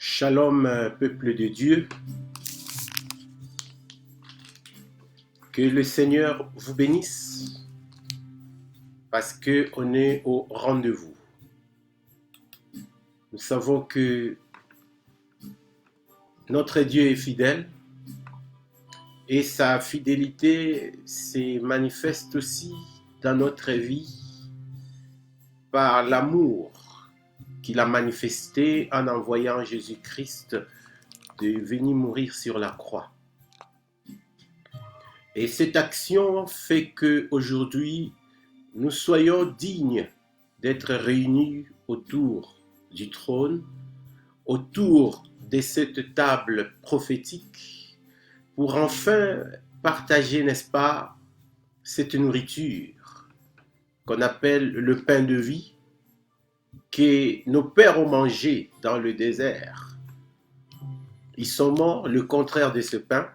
Shalom, peuple de Dieu. Que le Seigneur vous bénisse parce qu'on est au rendez-vous. Nous savons que notre Dieu est fidèle et sa fidélité se manifeste aussi dans notre vie par l'amour qu'il a manifesté en envoyant Jésus-Christ de venir mourir sur la croix. Et cette action fait qu'aujourd'hui, nous soyons dignes d'être réunis autour du trône, autour de cette table prophétique, pour enfin partager, n'est-ce pas, cette nourriture qu'on appelle le pain de vie, que nos pères ont mangé dans le désert. Ils sont morts, le contraire de ce pain.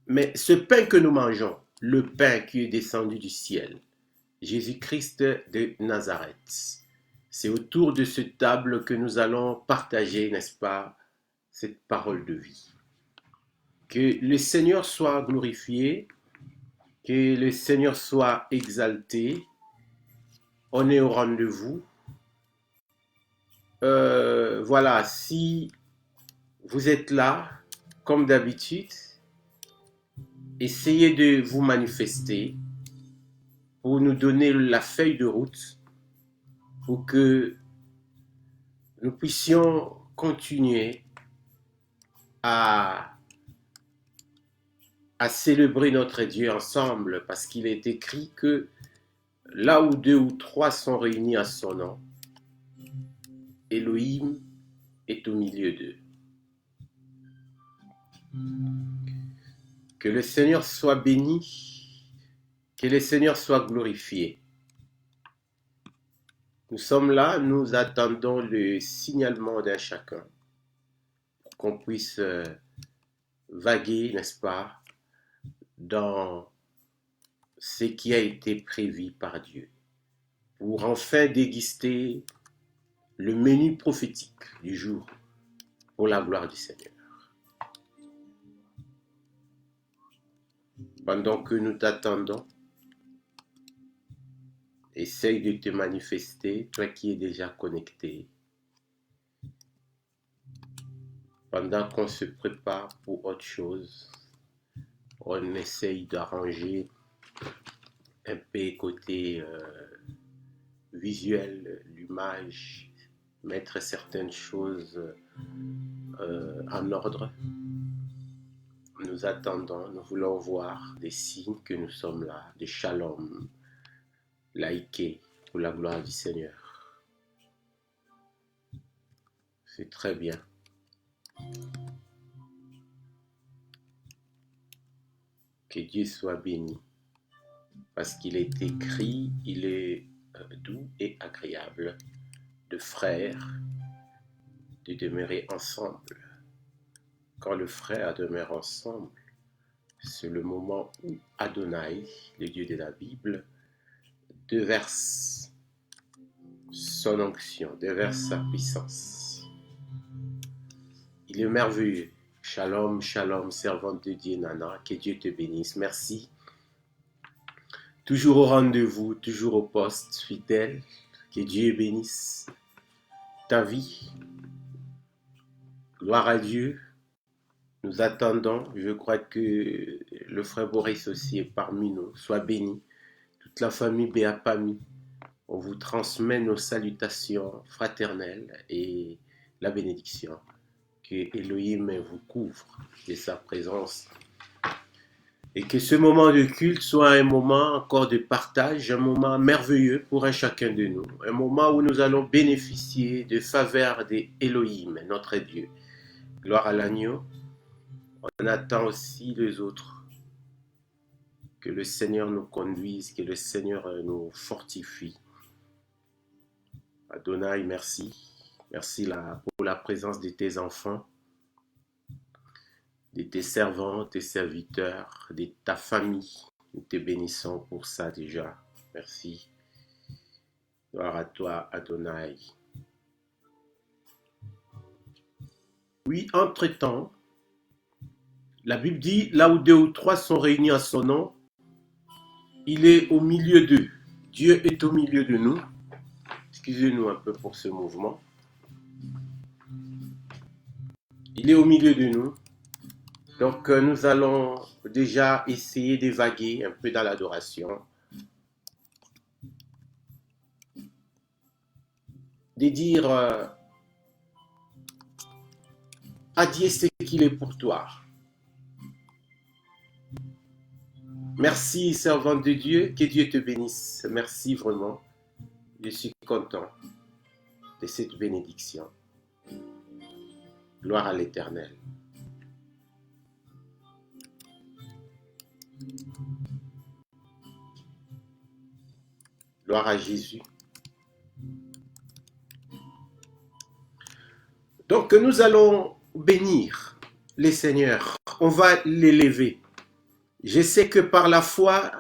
Mais ce pain que nous mangeons, le pain qui est descendu du ciel, Jésus-Christ de Nazareth, c'est autour de cette table que nous allons partager, n'est-ce pas, cette parole de vie. Que le Seigneur soit glorifié, que le Seigneur soit exalté. On est au rendez-vous. Voilà, si vous êtes là, comme d'habitude, essayez de vous manifester pour nous donner la feuille de route pour que nous puissions continuer à célébrer notre Dieu ensemble, parce qu'il est écrit que là où 2 ou 3 sont réunis à son nom, Elohim est au milieu d'eux. Que le Seigneur soit béni, que le Seigneur soit glorifié. Nous sommes là, nous attendons le signalement d'un chacun pour qu'on puisse vaguer, n'est-ce pas, dans ce qui a été prévu par Dieu, pour enfin déguster le menu prophétique du jour pour la gloire du Seigneur. Pendant que nous t'attendons, essaye de te manifester, toi qui es déjà connecté. Pendant qu'on se prépare pour autre chose, on essaye d'arranger un peu côté visuel, l'image, mettre certaines choses en ordre. Nous attendons, nous voulons voir des signes que nous sommes là, des shalom, laïqués pour la gloire du Seigneur. C'est très bien. Que Dieu soit béni, parce qu'il est écrit, il est doux et agréable de frères de demeurer ensemble. Quand le frère demeure ensemble, c'est le moment où Adonai, le Dieu de la Bible, déverse son onction, déverse sa puissance. Il est merveilleux. Shalom, shalom, servante de Dieu Nana, que Dieu te bénisse. Merci. Toujours au rendez-vous, toujours au poste, fidèle. Que Dieu bénisse ta vie. Gloire à Dieu. Nous attendons. Je crois que le frère Boris aussi est parmi nous. Sois béni. Toute la famille Béapami. On vous transmet nos salutations fraternelles et la bénédiction. Que Elohim vous couvre de sa présence. Et que ce moment de culte soit un moment encore de partage, un moment merveilleux pour un chacun de nous. Un moment où nous allons bénéficier de faveur d'Elohim, notre Dieu. Gloire à l'agneau. On attend aussi les autres. Que le Seigneur nous conduise, que le Seigneur nous fortifie. Adonai, merci. Merci pour la présence de tes enfants, de tes servants, tes serviteurs, de ta famille. Nous te bénissons pour ça déjà. Merci. Gloire à toi, Adonai. Oui, entre-temps, la Bible dit, là où 2 ou 3 sont réunis en son nom, il est au milieu d'eux. Dieu est au milieu de nous. Excusez-nous un peu pour ce mouvement. Il est au milieu de nous. Donc nous allons déjà essayer d'évaguer un peu dans l'adoration. De dire à Dieu ce qu'il est pour toi. Merci, servante de Dieu, que Dieu te bénisse. Merci vraiment. Je suis content de cette bénédiction. Gloire à l'Éternel. Gloire à Jésus. Donc nous allons bénir les seigneurs. On va l'élever. Je sais que par la foi,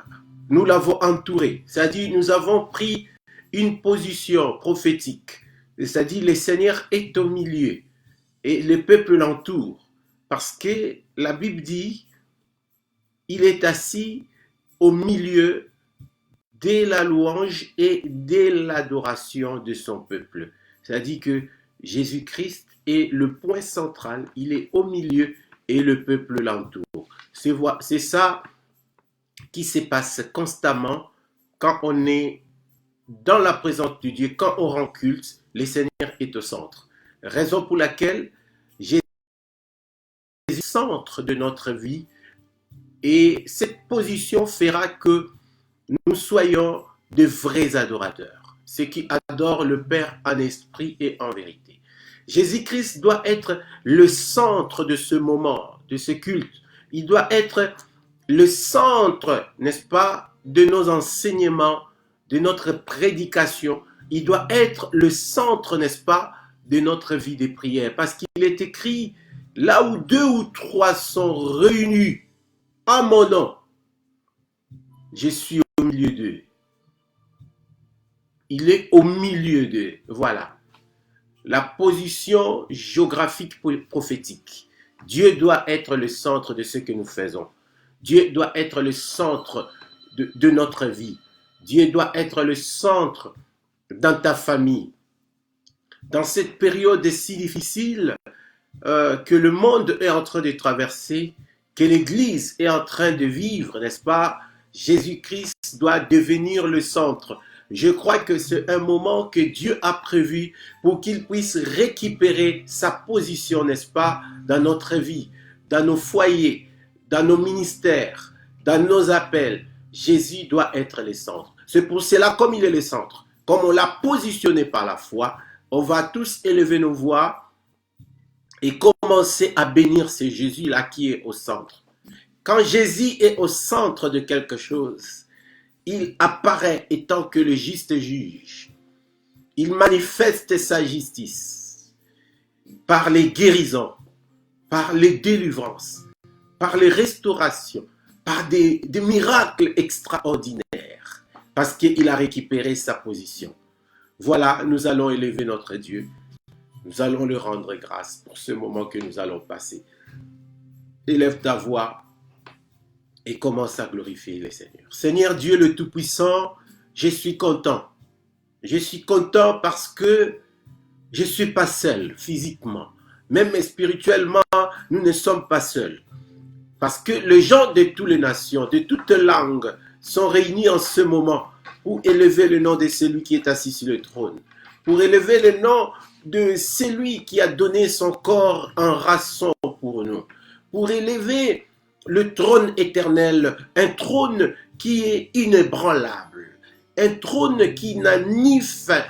nous l'avons entouré. C'est-à-dire nous avons pris une position prophétique. C'est-à-dire le Seigneur est au milieu et le peuple l'entoure. Parce que la Bible dit, il est assis au milieu de la louange et de l'adoration de son peuple. C'est-à-dire que Jésus-Christ est le point central, il est au milieu et le peuple l'entoure. C'est ça qui se passe constamment quand on est dans la présence de Dieu, quand on rend culte, le Seigneur est au centre. Raison pour laquelle Jésus est au centre de notre vie et cette position fera que nous soyons de vrais adorateurs, ceux qui adorent le Père en esprit et en vérité. Jésus-Christ doit être le centre de ce moment, de ce culte. Il doit être le centre, n'est-ce pas, de nos enseignements, de notre prédication. Il doit être le centre, n'est-ce pas, de notre vie de prière. Parce qu'il est écrit, là où 2 ou 3 sont réunis en mon nom, je suis au milieu d'eux. Il est au milieu d'eux. Voilà. La position géographique prophétique. Dieu doit être le centre de ce que nous faisons. Dieu doit être le centre de notre vie. Dieu doit être le centre dans ta famille. Dans cette période si difficile que le monde est en train de traverser, que l'Église est en train de vivre, n'est-ce pas? Jésus-Christ doit devenir le centre. Je crois que c'est un moment que Dieu a prévu pour qu'il puisse récupérer sa position, n'est-ce pas, dans notre vie, dans nos foyers, dans nos ministères, dans nos appels. Jésus doit être le centre. C'est pour cela, comme il est le centre, comme on l'a positionné par la foi, on va tous élever nos voix et commencer à bénir ce Jésus-là qui est au centre. Quand Jésus est au centre de quelque chose, il apparaît étant que le juste juge. Il manifeste sa justice par les guérisons, par les délivrances, par les restaurations, par des miracles extraordinaires, parce qu'il a récupéré sa position. Voilà, nous allons élever notre Dieu. Nous allons le rendre grâce pour ce moment que nous allons passer. Élève ta voix et commence à glorifier le Seigneur. Seigneur Dieu le Tout-Puissant, je suis content. Je suis content parce que je ne suis pas seul physiquement. Même spirituellement, nous ne sommes pas seuls. Parce que les gens de toutes les nations, de toutes langues, sont réunis en ce moment pour élever le nom de celui qui est assis sur le trône. Pour élever le nom de celui qui a donné son corps en rançon pour nous. Pour élever le trône éternel, un trône qui est inébranlable, un trône qui n'a ni fin,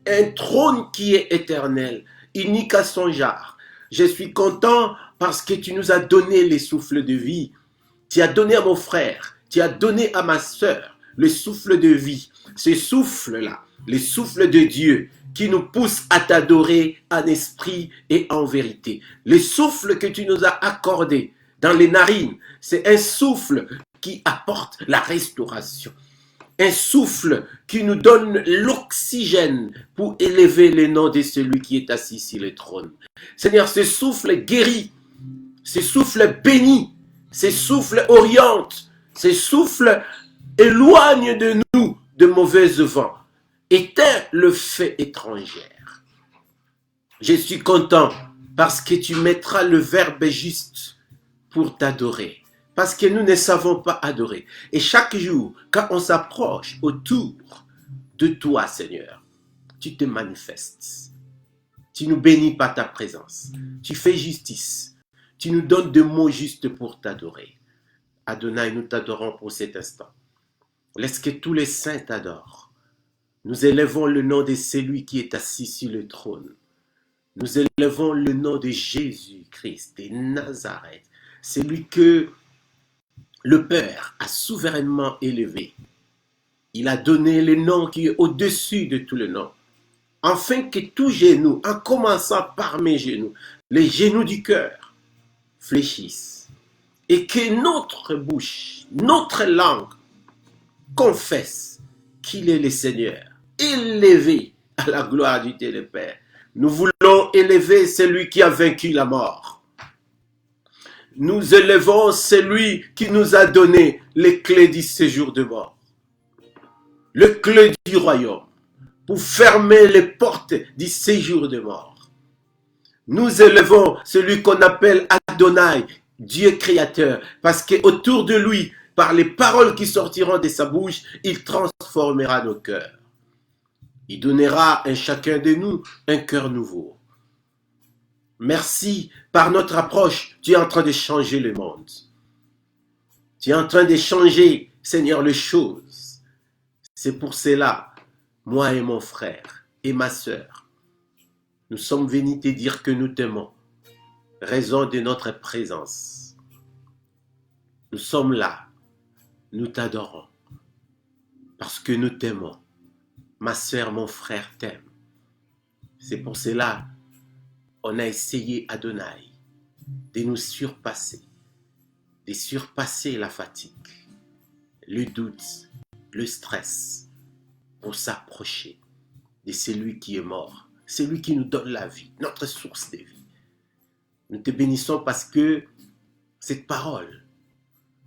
un trône qui est éternel, unique à son genre. Je suis content parce que tu nous as donné les souffles de vie. Tu as donné à mon frère, tu as donné à ma sœur le souffle de vie. Ce souffle-là, le souffle de Dieu qui nous pousse à t'adorer en esprit et en vérité. Le souffle que tu nous as accordé dans les narines, c'est un souffle qui apporte la restauration. un souffle qui nous donne l'oxygène pour élever le nom de celui qui est assis sur le trône. Seigneur, ce souffle guérit, ce souffle bénit, ce souffle oriente, ce souffle éloigne de nous de mauvais vents, éteint le feu étrangère. Je suis content parce que tu mettras le verbe juste pour t'adorer. Parce que nous ne savons pas adorer. Et chaque jour, quand on s'approche autour de toi, Seigneur, tu te manifestes. Tu nous bénis par ta présence. Tu fais justice. Tu nous donnes des mots justes pour t'adorer. Adonai, nous t'adorons pour cet instant. Laisse que tous les saints t'adorent. Nous élevons le nom de celui qui est assis sur le trône. Nous élevons le nom de Jésus-Christ, de Nazareth. Celui que le Père a souverainement élevé. Il a donné le nom qui est au-dessus de tout le nom. Afin que tout genou, en commençant par mes genoux, les genoux du cœur, fléchissent. Et que notre bouche, notre langue, confesse qu'il est le Seigneur, élevé à la gloire du Dieu le Père. Nous voulons élever celui qui a vaincu la mort. Nous élevons celui qui nous a donné les clés du séjour de mort, les clés du royaume, pour fermer les portes du séjour de mort. Nous élevons celui qu'on appelle Adonai, Dieu créateur, parce qu'autour de lui, par les paroles qui sortiront de sa bouche, il transformera nos cœurs. Il donnera à chacun de nous un cœur nouveau. Merci, par notre approche, tu es en train de changer le monde. Tu es en train de changer, Seigneur, les choses. C'est pour cela, moi et mon frère et ma sœur, nous sommes venus te dire que nous t'aimons, raison de notre présence. Nous sommes là, nous t'adorons, parce que nous t'aimons. Ma sœur, mon frère t'aime. C'est pour cela on a essayé, Adonai, de nous surpasser, de surpasser la fatigue, le doute, le stress, pour s'approcher de celui qui est mort, celui qui nous donne la vie, notre source de vie. Nous te bénissons parce que cette parole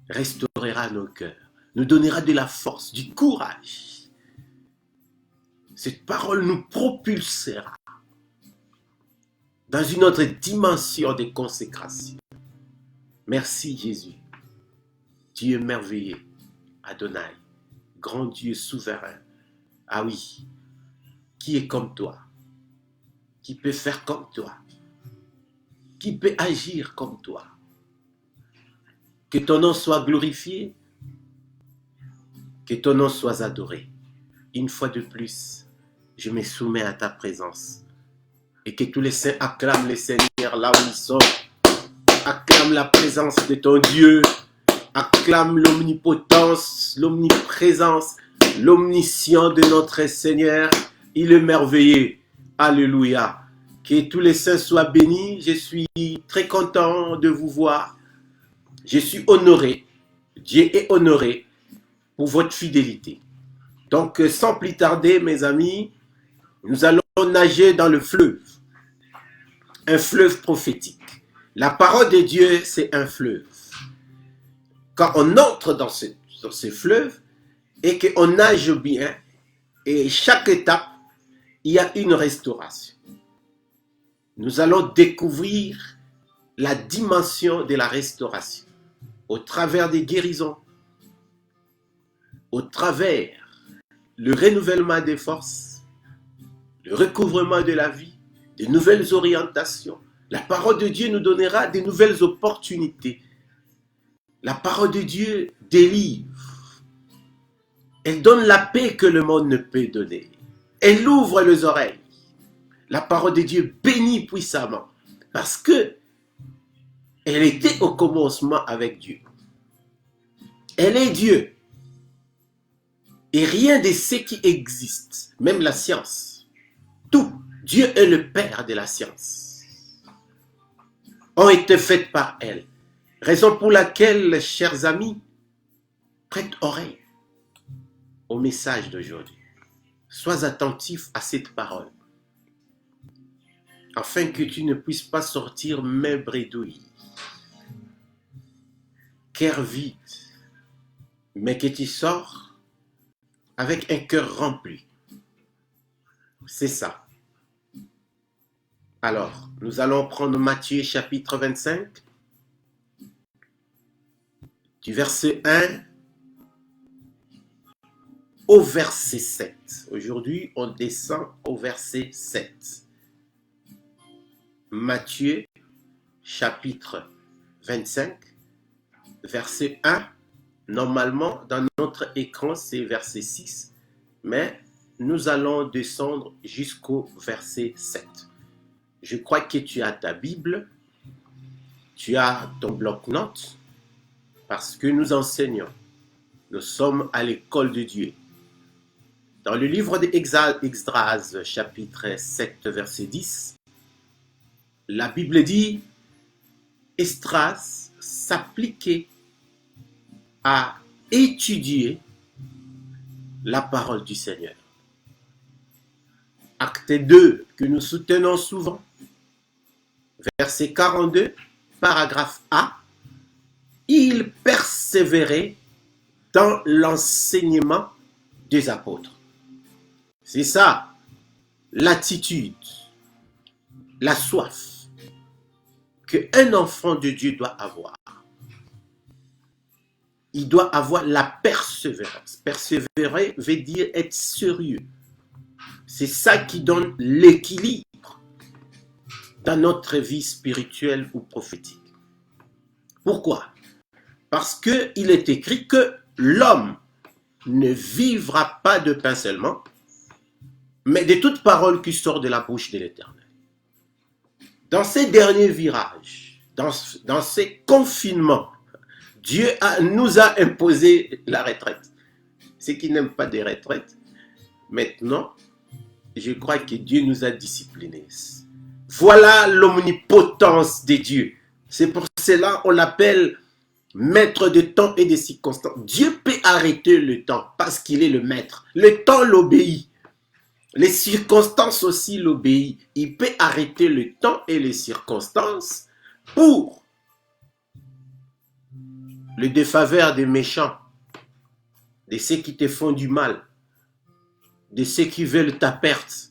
restaurera nos cœurs, nous donnera de la force, du courage. Cette parole nous propulsera dans une autre dimension de consécration. Merci Jésus. Tu es merveilleux, Adonai, grand Dieu souverain. Ah oui, qui est comme toi? Qui peut faire comme toi? Qui peut agir comme toi? Que ton nom soit glorifié, que ton nom soit adoré. Une fois de plus, je me soumets à ta présence. Et que tous les saints acclament le Seigneur là où ils sont. Acclament la présence de ton Dieu. Acclament l'omnipotence, l'omniprésence, l'omniscient de notre Seigneur. Il est merveilleux. Alléluia. Que tous les saints soient bénis. Je suis très content de vous voir. Je suis honoré. Dieu est honoré pour votre fidélité. Donc, sans plus tarder, mes amis, nous allons nager dans le fleuve. Un fleuve prophétique. La parole de Dieu, c'est un fleuve. Quand on entre dans ce fleuve et qu'on nage bien, et chaque étape, il y a une restauration. Nous allons découvrir la dimension de la restauration au travers des guérisons, au travers le renouvellement des forces, le recouvrement de la vie, de nouvelles orientations. La parole de Dieu nous donnera de nouvelles opportunités. La parole de Dieu délivre. Elle donne la paix que le monde ne peut donner. Elle ouvre les oreilles. La parole de Dieu bénit puissamment parce que elle était au commencement avec Dieu. Elle est Dieu. Et rien de ce qui existe, même la science, tout, Dieu est le Père de la science, ont été faites par elle. Raison pour laquelle, chers amis, prête oreille au message d'aujourd'hui. Sois attentif à cette parole, afin que tu ne puisses pas sortir main bredouille, cœur vide, mais que tu sors avec un cœur rempli. C'est ça. Alors, nous allons prendre Matthieu chapitre 25, du verset 1 au verset 7. Aujourd'hui, on descend au verset 7. Matthieu chapitre 25, verset 1. Normalement, dans notre écran, c'est verset 6, mais nous allons descendre jusqu'au verset 7. Je crois que tu as ta Bible, tu as ton bloc-notes, parce que nous enseignons. Nous sommes à l'école de Dieu. Dans le livre d'Esdras, chapitre 7, verset 10, la Bible dit, Esdras s'appliquait à étudier la parole du Seigneur. Acte 2, que nous soutenons souvent, verset 42, paragraphe A, il persévérait dans l'enseignement des apôtres. C'est ça, l'attitude, la soif qu'un enfant de Dieu doit avoir. Il doit avoir la persévérance. Persévérer veut dire être sérieux. C'est ça qui donne l'équilibre dans notre vie spirituelle ou prophétique. Pourquoi? Parce qu'il est écrit que l'homme ne vivra pas de pain seulement, mais de toute parole qui sort de la bouche de l'Éternel. Dans ces derniers virages, dans ces confinements, Dieu nous a imposé la retraite. Ceux qui n'aiment pas des retraites, maintenant, je crois que Dieu nous a disciplinés. Voilà l'omnipotence de Dieu. C'est pour cela qu'on l'appelle maître de temps et de circonstances. Dieu peut arrêter le temps parce qu'il est le maître. Le temps l'obéit. Les circonstances aussi l'obéissent. Il peut arrêter le temps et les circonstances pour le défaveur des méchants, de ceux qui te font du mal, de ceux qui veulent ta perte.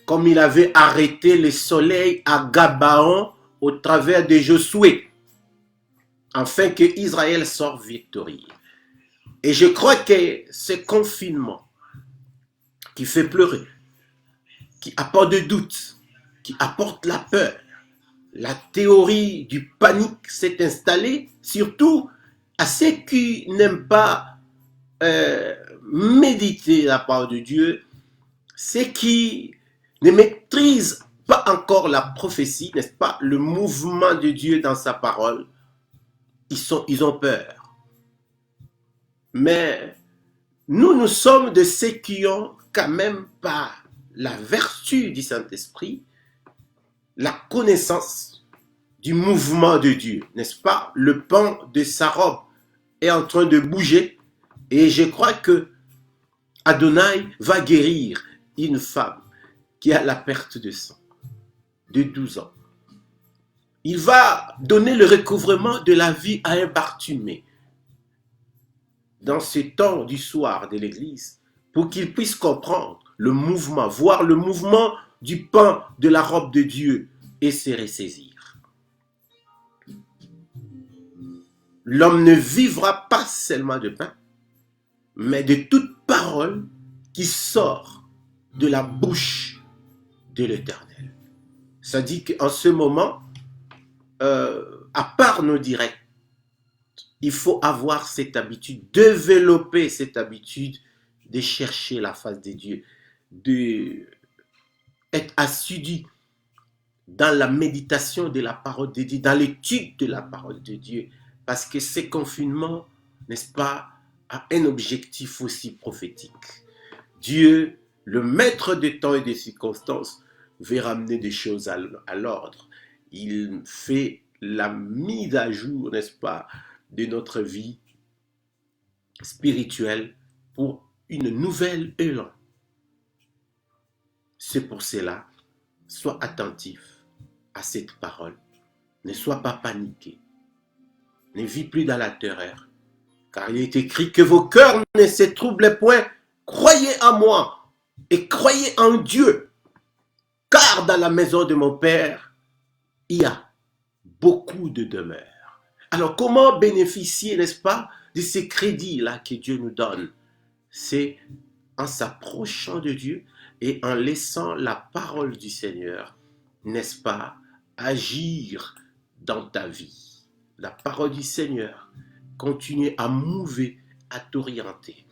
Comme il avait arrêté le soleil à Gabaon au travers de Josué, afin que Israël sorte victorieux. Et je crois que ce confinement qui fait pleurer, qui apporte de doute, qui apporte la peur, la théorie du panique s'est installée, surtout à ceux qui n'aiment pas méditer la parole de Dieu, ceux qui ne maîtrisent pas encore la prophétie, n'est-ce pas, le mouvement de Dieu dans sa parole, ils ont peur. Mais nous sommes de ceux qui ont quand même pas la vertu du Saint-Esprit, la connaissance du mouvement de Dieu, n'est-ce pas? Le pan de sa robe est en train de bouger et je crois que Adonai va guérir une femme qui a la perte de sang de 12 ans. Il va donner le recouvrement de la vie à un Bartimée dans ce temps du soir de l'église pour qu'il puisse comprendre le mouvement, voir le mouvement du pan de la robe de Dieu et se ressaisir. L'homme ne vivra pas seulement de pain, mais de toute parole qui sort de la bouche de l'Éternel. Ça dit qu'en ce moment, à part nos directs, il faut avoir cette habitude, développer cette habitude de chercher la face de Dieu, d'être assidu dans la méditation de la parole de Dieu, dans l'étude de la parole de Dieu, parce que ce confinement, n'est-ce pas, a un objectif aussi prophétique. Dieu, le maître des temps et des circonstances, veut ramener des choses à l'ordre. Il fait la mise à jour, n'est-ce pas, de notre vie spirituelle pour une nouvelle élan. C'est pour cela, sois attentif à cette parole. Ne sois pas paniqué. Ne vis plus dans la terreur. Car il est écrit que vos cœurs ne se troublent point. Croyez en moi et croyez en Dieu. Car dans la maison de mon Père, il y a beaucoup de demeures. Alors comment bénéficier, n'est-ce pas, de ces crédits-là que Dieu nous donne? C'est en s'approchant de Dieu et en laissant la parole du Seigneur, n'est-ce pas, agir dans ta vie. La parole du Seigneur continue à mouver, à t'orienter.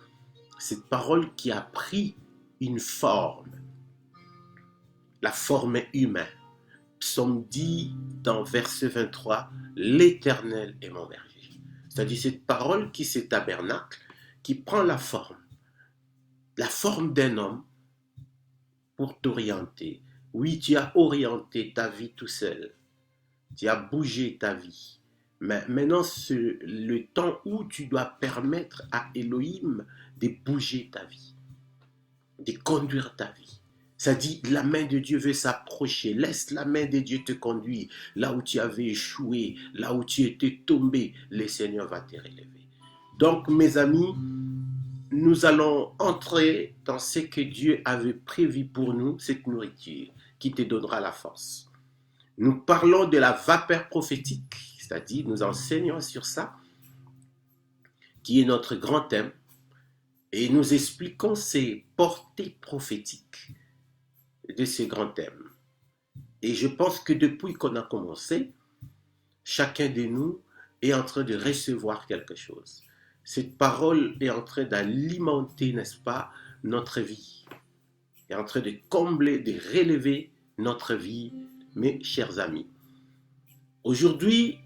Cette parole qui a pris une forme, la forme humaine. Psaume dit dans verset 23, l'Éternel est mon berger. C'est-à-dire cette parole qui se tabernacle, qui prend la forme d'un homme pour t'orienter. Oui, tu as orienté ta vie tout seul. Tu as bougé ta vie. Mais maintenant, c'est le temps où tu dois permettre à Elohim de bouger ta vie, de conduire ta vie. Ça dit, la main de Dieu veut s'approcher. Laisse la main de Dieu te conduire. Là où tu avais échoué, là où tu étais tombé, le Seigneur va te relever. Donc, mes amis, nous allons entrer dans ce que Dieu avait prévu pour nous, cette nourriture qui te donnera la force. Nous parlons de la vapeur prophétique, c'est-à-dire nous enseignons sur ça, qui est notre grand thème, et nous expliquons ces portées prophétiques de ce grand thème. Et je pense que depuis qu'on a commencé, chacun de nous est en train de recevoir quelque chose. Cette parole est en train d'alimenter, n'est-ce pas, notre vie. Est en train de combler, de relever notre vie, mes chers amis. Aujourd'hui,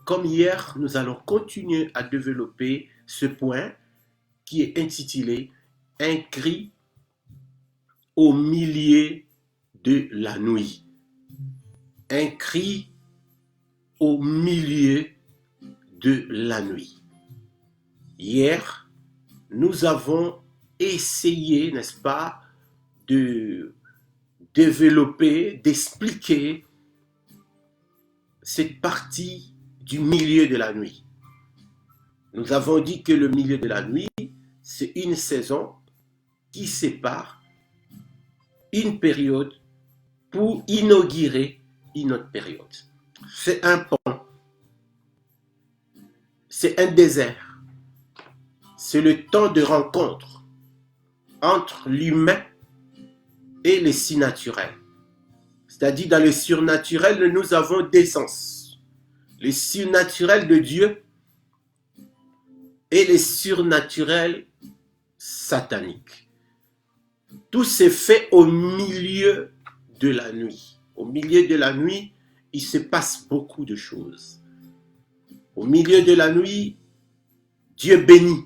comme hier, nous allons continuer à développer ce point qui est intitulé « Un cri au milieu de la nuit ». Un cri au milieu de la nuit. Hier, nous avons essayé, n'est-ce pas, de développer, d'expliquer cette partie du milieu de la nuit. Nous avons dit que le milieu de la nuit, c'est une saison qui sépare une période pour inaugurer une autre période. C'est un pont, c'est un désert. C'est le temps de rencontre entre l'humain et le surnaturel. C'est-à-dire dans le surnaturel, nous avons deux sens. Le surnaturel de Dieu et le surnaturel satanique. Tout s'est fait au milieu de la nuit. Au milieu de la nuit, il se passe beaucoup de choses. Au milieu de la nuit, Dieu bénit.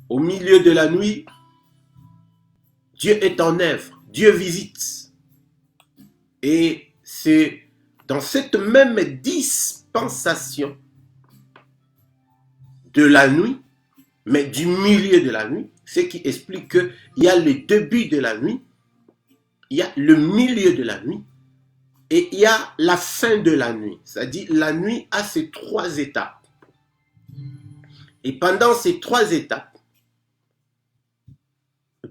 Au milieu de la nuit, Dieu est en œuvre, Dieu visite. Et c'est dans cette même dispensation de la nuit, mais du milieu de la nuit, ce qui explique qu'il y a le début de la nuit, il y a le milieu de la nuit, et il y a la fin de la nuit. C'est-à-dire la nuit a ces trois étapes. Et pendant ces trois étapes,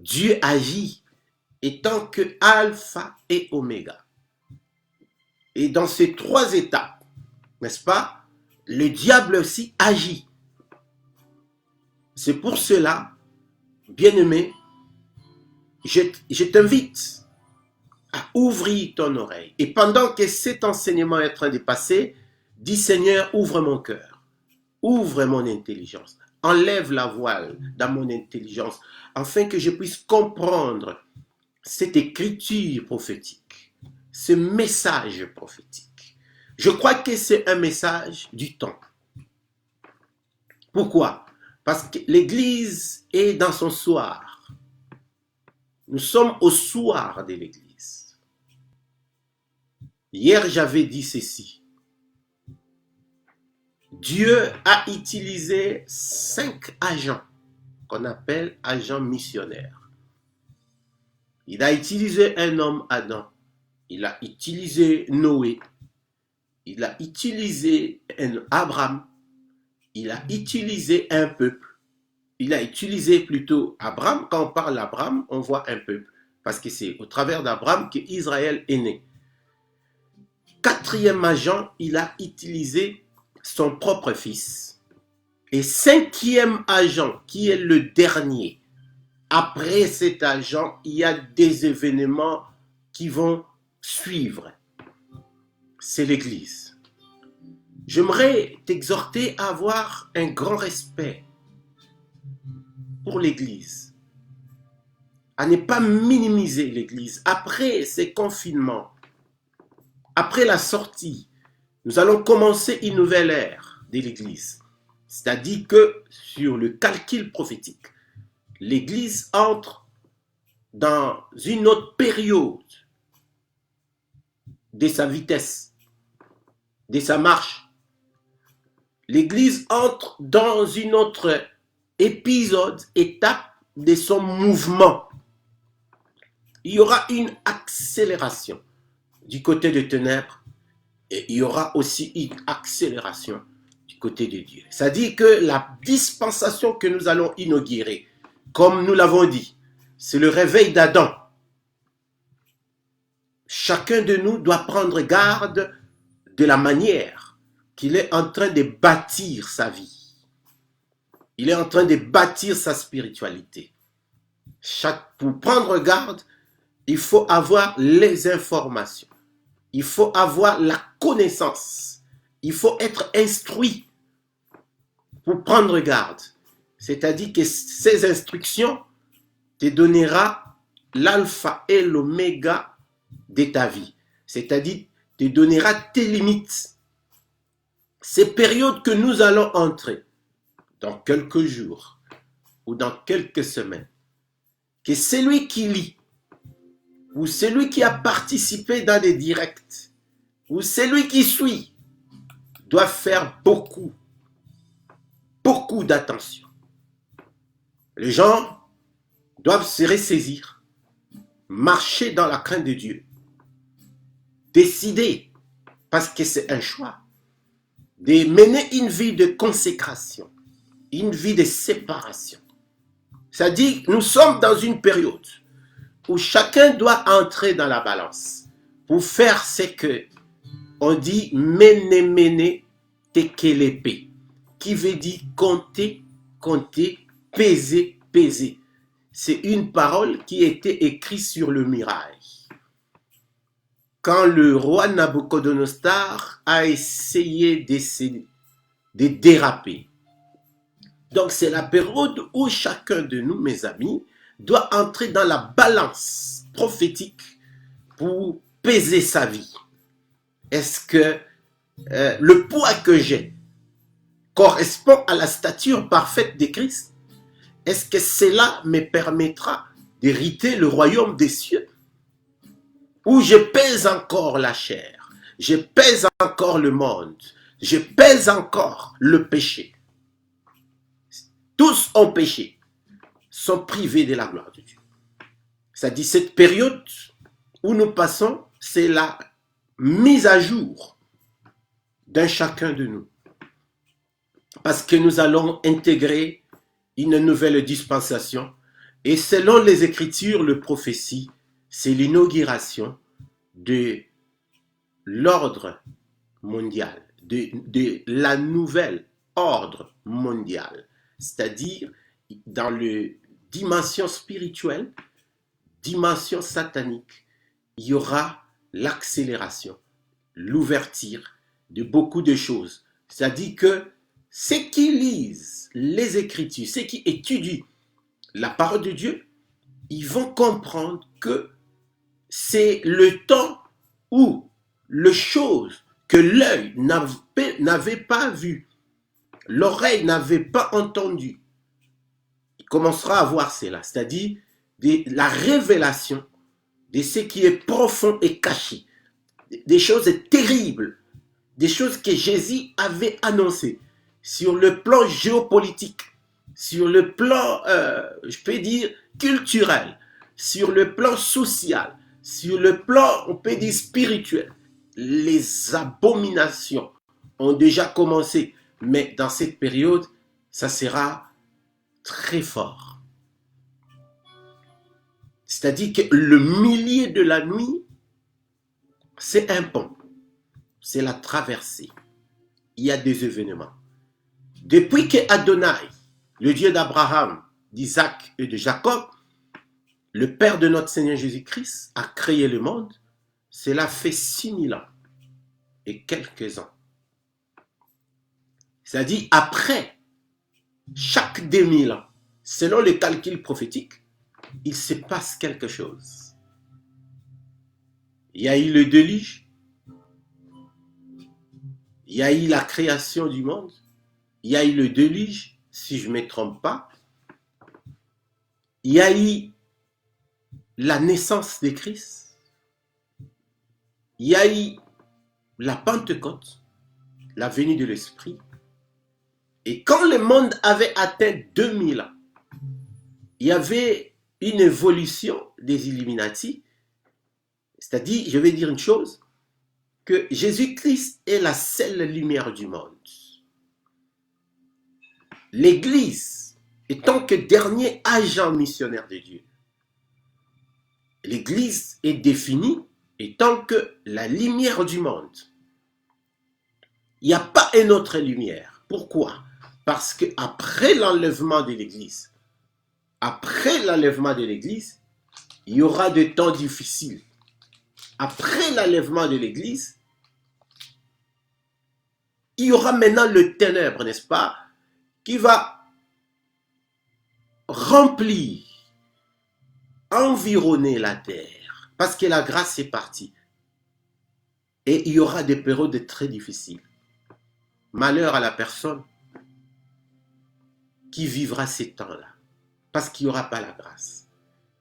Dieu agit étant que alpha et oméga. Et dans ces trois étapes, n'est-ce pas, le diable aussi agit. C'est pour cela, bien-aimé, je t'invite à ouvrir ton oreille. Et pendant que cet enseignement est en train de passer, dis Seigneur, ouvre mon cœur, ouvre mon intelligence. Enlève la voile dans mon intelligence, afin que je puisse comprendre cette écriture prophétique, ce message prophétique. Je crois que c'est un message du temps. Pourquoi? Parce que l'Église est dans son soir. Nous sommes au soir de l'Église. Hier, j'avais dit ceci. Dieu a utilisé 5 agents qu'on appelle agent missionnaire. Il a utilisé un homme, Adam. Il a utilisé Noé. Il a utilisé Abraham. Il a utilisé un peuple. Il a utilisé plutôt Abraham. Quand on parle d'Abraham, on voit un peuple. Parce que c'est au travers d'Abraham qu'Israël est né. Quatrième agent, il a utilisé son propre fils. Et cinquième agent, qui est le dernier, après cet agent, il y a des événements qui vont suivre. C'est l'Église. J'aimerais t'exhorter à avoir un grand respect pour l'Église, à ne pas minimiser l'Église. Après ces confinements, après la sortie, nous allons commencer une nouvelle ère de l'Église. C'est-à-dire que sur le calcul prophétique, l'Église entre dans une autre période de sa vitesse, de sa marche. L'Église entre dans une autre étape de son mouvement. Il y aura une accélération du côté des ténèbres et il y aura aussi une accélération du côté de Dieu. C'est-à-dire que la dispensation que nous allons inaugurer, comme nous l'avons dit, c'est le réveil d'Adam. Chacun de nous doit prendre garde de la manière qu'il est en train de bâtir sa vie. Il est en train de bâtir sa spiritualité. Pour prendre garde, il faut avoir les informations. Il faut avoir la connaissance. Il faut être instruit pour prendre garde. C'est-à-dire que ces instructions te donnera l'alpha et l'oméga de ta vie. C'est-à-dire te donnera tes limites. Ces périodes que nous allons entrer dans quelques jours ou dans quelques semaines, que celui qui lit ou celui qui a participé dans des directs ou celui qui suit doit faire beaucoup d'attention. Les gens doivent se ressaisir, marcher dans la crainte de Dieu, décider, parce que c'est un choix, de mener une vie de consécration, une vie de séparation. C'est-à-dire que nous sommes dans une période où chacun doit entrer dans la balance pour faire ce que on dit mene tekelepe, qui veut dire compter, peser. C'est une parole qui était écrite sur le muraille. Quand le roi Nabucodonosor a essayé de déraper. Donc c'est la période où chacun de nous, mes amis, doit entrer dans la balance prophétique pour peser sa vie. Est-ce que le poids que j'ai correspond à la stature parfaite de Christ? Est-ce que cela me permettra d'hériter le royaume des cieux? Ou je pèse encore la chair, je pèse encore le monde, je pèse encore le péché? Tous ont péché, sont privés de la gloire de Dieu. C'est-à-dire cette période où nous passons, c'est la mise à jour d'un chacun de nous. Parce que nous allons intégrer une nouvelle dispensation. Et selon les Écritures, le prophétie, c'est l'inauguration de l'ordre mondial, de la nouvelle ordre mondial. C'est-à-dire dans la dimension spirituelle, dimension satanique, il y aura l'accélération, l'ouverture de beaucoup de choses. C'est-à-dire que ceux qui lisent les Écritures, ceux qui étudient la parole de Dieu, ils vont comprendre que c'est le temps où les choses que l'œil n'avait pas vues, l'oreille n'avait pas entendu, il commencera à voir cela, c'est-à-dire la révélation de ce qui est profond et caché, des choses terribles, des choses que Jésus avait annoncées sur le plan géopolitique, sur le plan, je peux dire, culturel, sur le plan social, sur le plan, on peut dire, spirituel. Les abominations ont déjà commencé, mais dans cette période, ça sera très fort. C'est-à-dire que le milieu de la nuit, c'est un pont, c'est la traversée. Il y a des événements. Depuis que Adonai, le Dieu d'Abraham, d'Isaac et de Jacob, le Père de notre Seigneur Jésus-Christ, a créé le monde, cela fait 6000 ans et quelques ans. C'est-à-dire après chaque 2000 ans, selon les calculs prophétiques, il se passe quelque chose. Il y a eu le déluge, il y a eu la création du monde, il y a eu le déluge, si je ne me trompe pas, il y a eu la naissance de Christ, il y a eu la Pentecôte, la venue de l'Esprit, et quand le monde avait atteint 2000 ans, il y avait une évolution des Illuminati, c'est-à-dire, je vais dire une chose, que Jésus-Christ est la seule lumière du monde. L'Église, étant que dernier agent missionnaire de Dieu, l'Église est définie étant que la lumière du monde. Il n'y a pas une autre lumière. Pourquoi? Parce qu'après l'enlèvement de l'Église, il y aura des temps difficiles. Après l'enlèvement de l'Église, il y aura maintenant le ténèbre, n'est-ce pas, qui va remplir, environner la terre, parce que la grâce est partie. Et il y aura des périodes très difficiles. Malheur à la personne qui vivra ces temps-là, parce qu'il n'y aura pas la grâce.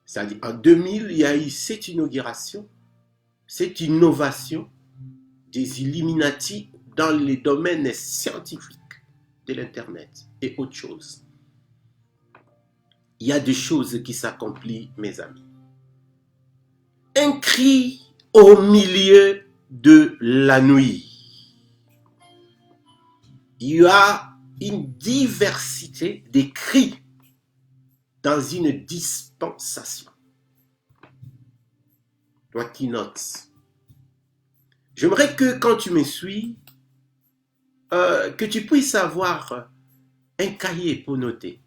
C'est-à-dire, en 2000, il y a eu cette inauguration, cette innovation des Illuminati dans les domaines scientifiques de l'Internet et autres choses. Il y a des choses qui s'accomplissent, mes amis. Un cri au milieu de la nuit. Il y a une diversité de cris dans une dispensation. Toi qui notes. J'aimerais que quand tu me suis, que tu puisses avoir un cahier pour noter,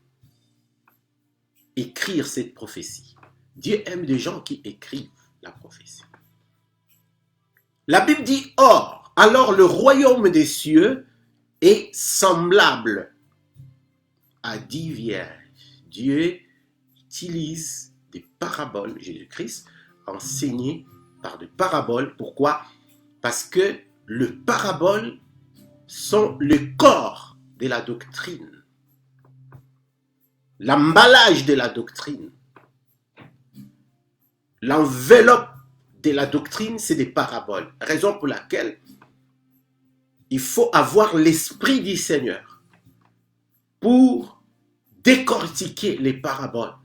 écrire cette prophétie. Dieu aime des gens qui écrivent la prophétie. La Bible dit, or, alors le royaume des cieux est semblable à 10 vierges. Dieu utilise des paraboles, Jésus-Christ, enseignées par des paraboles. Pourquoi? Parce que les paraboles sont le corps de la doctrine, l'emballage de la doctrine, l'enveloppe de la doctrine, c'est des paraboles. Raison pour laquelle il faut avoir l'esprit du Seigneur pour décortiquer les paraboles.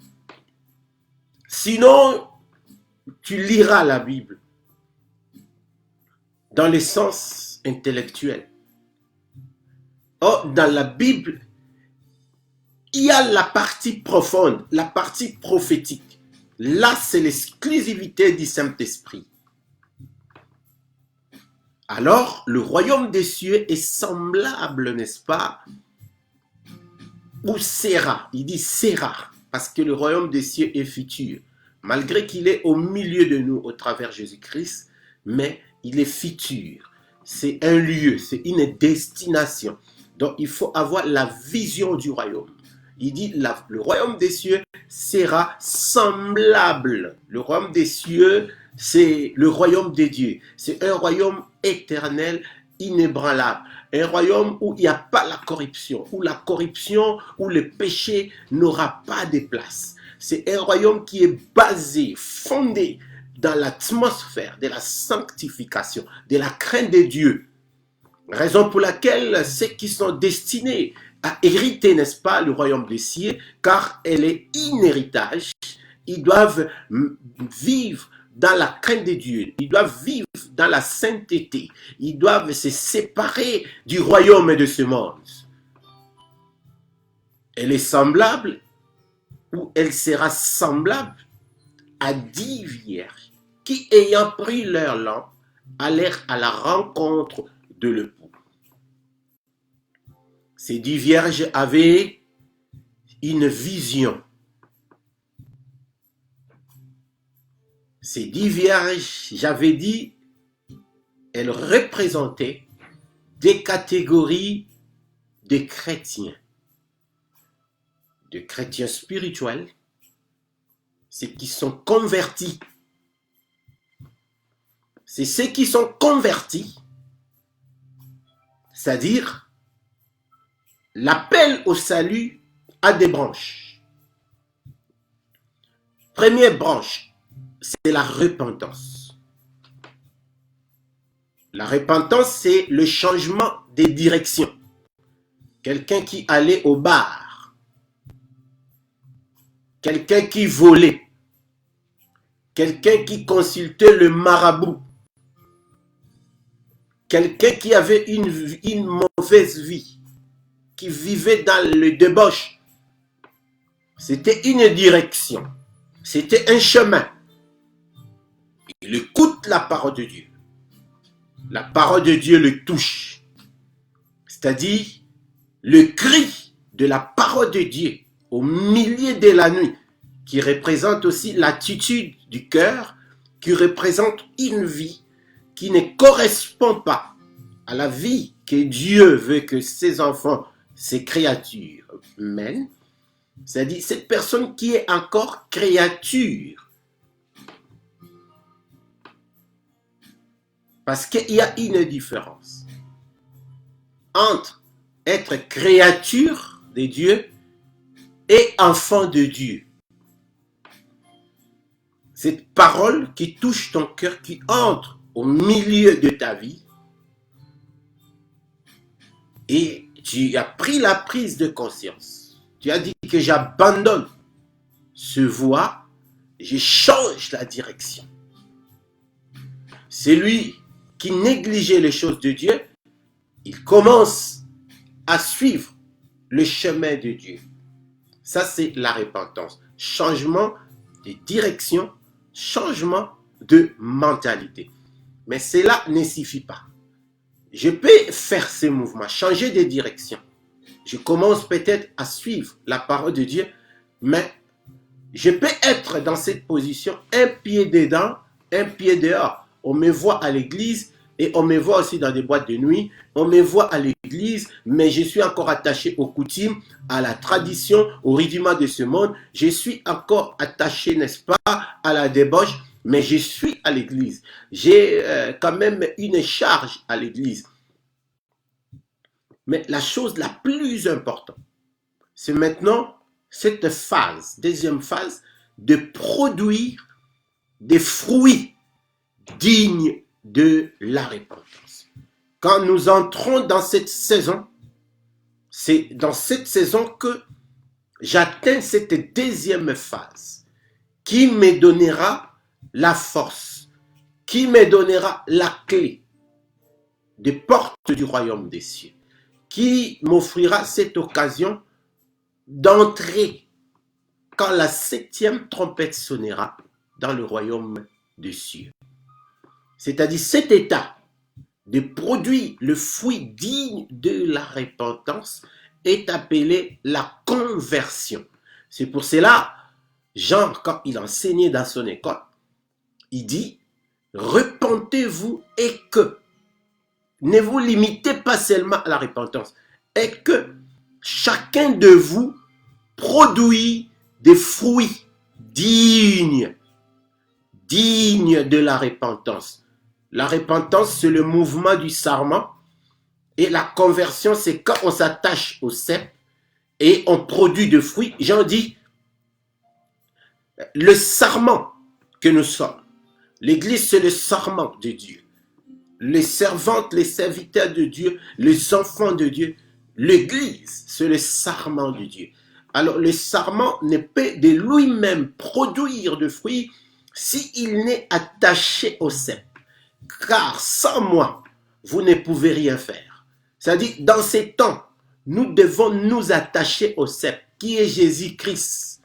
Sinon, tu liras la Bible dans le sens intellectuel. Or, dans la Bible, il y a la partie profonde, la partie prophétique. Là, c'est l'exclusivité du Saint-Esprit. Alors, le royaume des cieux est semblable, n'est-ce pas? Ou sera, il dit sera, parce que le royaume des cieux est futur. Malgré qu'il est au milieu de nous au travers Jésus-Christ, mais il est futur. C'est un lieu, c'est une destination. Donc, il faut avoir la vision du royaume. Il dit, le royaume des cieux sera semblable. Le royaume des cieux, c'est le royaume de Dieu. C'est un royaume éternel, inébranlable. Un royaume où il n'y a pas la corruption, où la corruption, où le péché n'aura pas de place. C'est un royaume qui est basé, fondé dans l'atmosphère de la sanctification, de la crainte de Dieu. Raison pour laquelle ceux qui sont destinés à hériter, n'est-ce pas, le royaume des cieux, car elle est inhéritage. Ils doivent vivre dans la crainte de Dieu. Ils doivent vivre dans la sainteté. Ils doivent se séparer du royaume et de ce monde. Elle est semblable, ou elle sera semblable à 10 vierges qui, ayant pris leur lampe, allèrent à la rencontre de l'époux. Ces 10 vierges avaient une vision. Ces 10 vierges, j'avais dit, elles représentaient des catégories de chrétiens spirituels, ceux qui sont convertis. C'est ceux qui sont convertis, c'est-à-dire l'appel au salut a des branches. Première branche, c'est la repentance. La repentance, c'est le changement des directions. Quelqu'un qui allait au bar, quelqu'un qui volait, quelqu'un qui consultait le marabout, quelqu'un qui avait une mauvaise vie, qui vivait dans le débauche. C'était une direction, c'était un chemin. Il écoute la parole de Dieu. La parole de Dieu le touche. C'est-à-dire le cri de la parole de Dieu au milieu de la nuit, qui représente aussi l'attitude du cœur, qui représente une vie qui ne correspond pas à la vie que Dieu veut que ses enfants, ses créatures mènent. C'est-à-dire cette personne qui est encore créature. Parce qu'il y a une différence entre être créature de Dieu et enfant de Dieu. Cette parole qui touche ton cœur, qui entre au milieu de ta vie, et tu as pris la prise de conscience. Tu as dit que j'abandonne ce voie, je change la direction. Celui qui négligeait les choses de Dieu, il commence à suivre le chemin de Dieu. Ça, c'est la repentance. Changement de direction, changement de mentalité. Mais cela ne suffit pas. Je peux faire ces mouvements, changer de direction. Je commence peut-être à suivre la parole de Dieu, mais je peux être dans cette position, un pied dedans, un pied dehors. On me voit à l'église et on me voit aussi dans des boîtes de nuit. On me voit à l'église, mais je suis encore attaché aux coutumes, à la tradition, aux rudiments de ce monde. Je suis encore attaché, n'est-ce pas, à la débauche, mais je suis à l'église. J'ai quand même une charge à l'église. Mais la chose la plus importante, c'est maintenant cette phase, deuxième phase, de produire des fruits dignes de la repentance. Quand nous entrons dans cette saison, c'est dans cette saison que j'atteins cette deuxième phase qui me donnera la force, qui me donnera la clé des portes du royaume des cieux, qui m'offrira cette occasion d'entrer quand la 7e trompette sonnera dans le royaume des cieux. C'est-à-dire cet état de produire le fruit digne de la repentance est appelé la conversion. C'est pour cela, Jean, quand il enseignait dans son école, il dit, repentez-vous et que, ne vous limitez pas seulement à la repentance, et que chacun de vous produit des fruits dignes de la repentance. La repentance, c'est le mouvement du sarment, et la conversion, c'est quand on s'attache au cep et on produit des fruits. Jean dit, le sarment que nous sommes, l'Église, c'est le sarment de Dieu. Les servantes, les serviteurs de Dieu, les enfants de Dieu, L'Église, c'est le sarment de Dieu. Alors le sarment ne peut de lui-même produire de fruits s'il n'est attaché au cep. Car sans moi, vous ne pouvez rien faire. C'est-à-dire, dans ces temps, nous devons nous attacher au cep, qui est Jésus-Christ,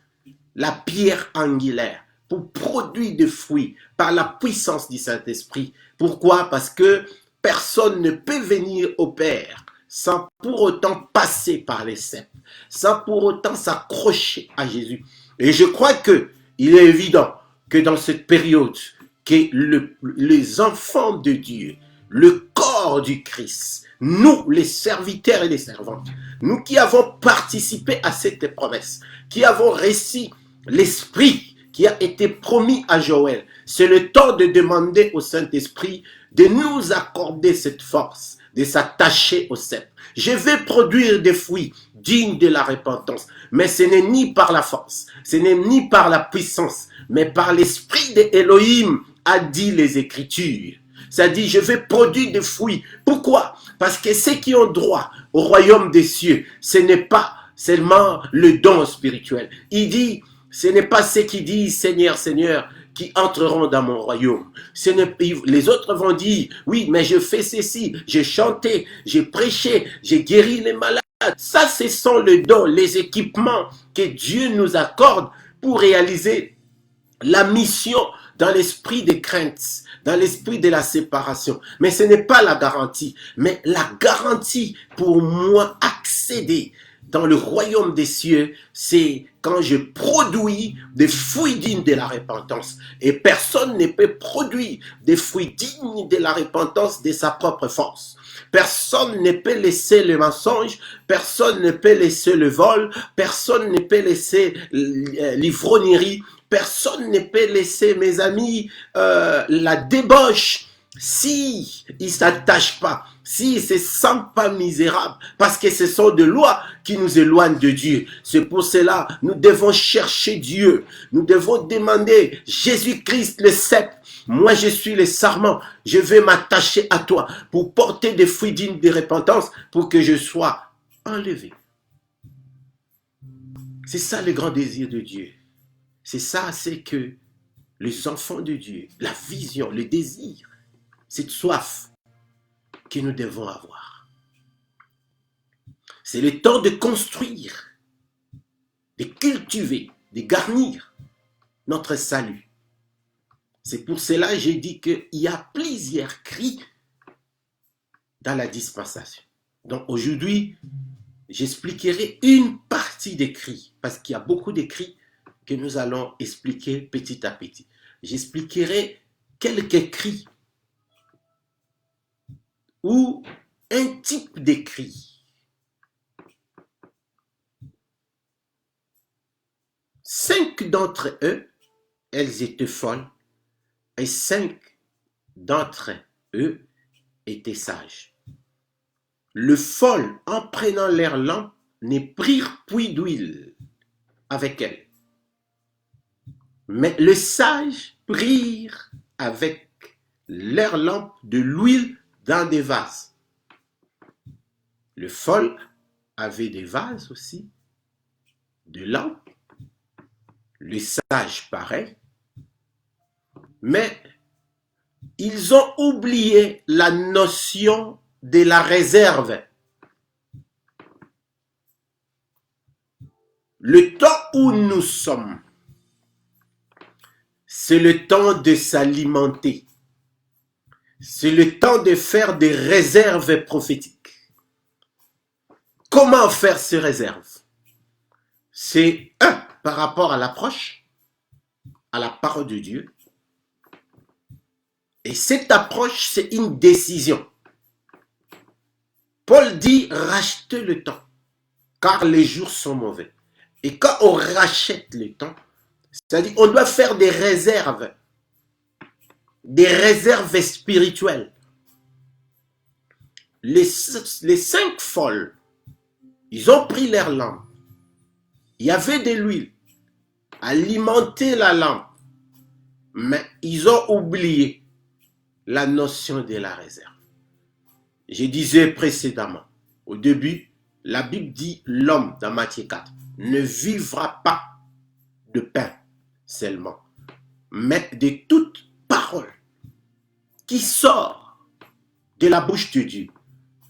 la pierre angulaire, pour produire des fruits par la puissance du Saint-Esprit. Pourquoi? Parce que personne ne peut venir au Père sans pour autant passer par les ceps, sans pour autant s'accrocher à Jésus. Et je crois que il est évident que dans cette période, que les enfants de Dieu, le corps du Christ, nous, les serviteurs et les servantes, nous qui avons participé à cette promesse, qui avons reçu l'Esprit qui a été promis à Joël, c'est le temps de demander au Saint-Esprit de nous accorder cette force, de s'attacher au cep. Je vais produire des fruits dignes de la repentance, mais ce n'est ni par la force, ce n'est ni par la puissance, mais par l'Esprit d'Élohim, a dit les Écritures. Ça dit, je vais produire des fruits. Pourquoi? Parce que ceux qui ont droit au royaume des cieux, ce n'est pas seulement le don spirituel. Il dit, ce n'est pas ceux qui disent Seigneur, Seigneur, qui entreront dans mon royaume. Les autres vont dire, oui, mais je fais ceci, j'ai chanté, j'ai prêché, j'ai guéri les malades. Ça, ce sont les dons, les équipements que Dieu nous accorde pour réaliser la mission dans l'esprit des craintes, dans l'esprit de la séparation. Mais ce n'est pas la garantie. Mais la garantie pour moi accéder dans le royaume des cieux, c'est quand je produis des fruits dignes de la repentance. Et personne ne peut produire des fruits dignes de la repentance de sa propre force. Personne ne peut laisser le mensonge, personne ne peut laisser le vol, personne ne peut laisser l'ivrognerie, personne ne peut laisser, mes amis, la débauche si il ne s'attache pas, si il ne se sent pas misérable, parce que ce sont des lois qui nous éloignent de Dieu. C'est pour cela nous devons chercher Dieu. Nous devons demander Jésus-Christ le cep. Moi, je suis le sarment. Je vais m'attacher à toi pour porter des fruits dignes de repentance pour que je sois enlevé. C'est ça le grand désir de Dieu. C'est ça, c'est que les enfants de Dieu, la vision, le désir, cette soif que nous devons avoir. C'est le temps de construire, de cultiver, de garnir notre salut. C'est pour cela que j'ai dit qu'il y a plusieurs cris dans la dispensation. Donc aujourd'hui, j'expliquerai une partie des cris, parce qu'il y a beaucoup de cris que nous allons expliquer petit à petit. J'expliquerai quelques cris ou un type de cri. 5 d'entre eux, elles étaient folles, et 5 d'entre eux étaient sages. Le fol, en prenant leur lampe, ne prirent point d'huile avec elles. Mais les sages prirent avec leur lampe de l'huile dans des vases. Le fol avait des vases aussi, de lampes. Les sages pareil. Mais ils ont oublié la notion de la réserve. Le temps où nous sommes, c'est le temps de s'alimenter. C'est le temps de faire des réserves prophétiques. Comment faire ces réserves? C'est par rapport à l'approche, à la parole de Dieu. Et cette approche, c'est une décision. Paul dit, rachetez le temps, car les jours sont mauvais. Et quand on rachète le temps, c'est-à-dire on doit faire des réserves spirituelles. Les 5 folles, ils ont pris leur lampe. Il y avait de l'huile, alimenter la lampe, mais ils ont oublié la notion de la réserve. Je disais précédemment, au début, La Bible dit l'homme dans Matthieu 4 ne vivra pas de pain seulement, mais de toute parole qui sort de la bouche de Dieu.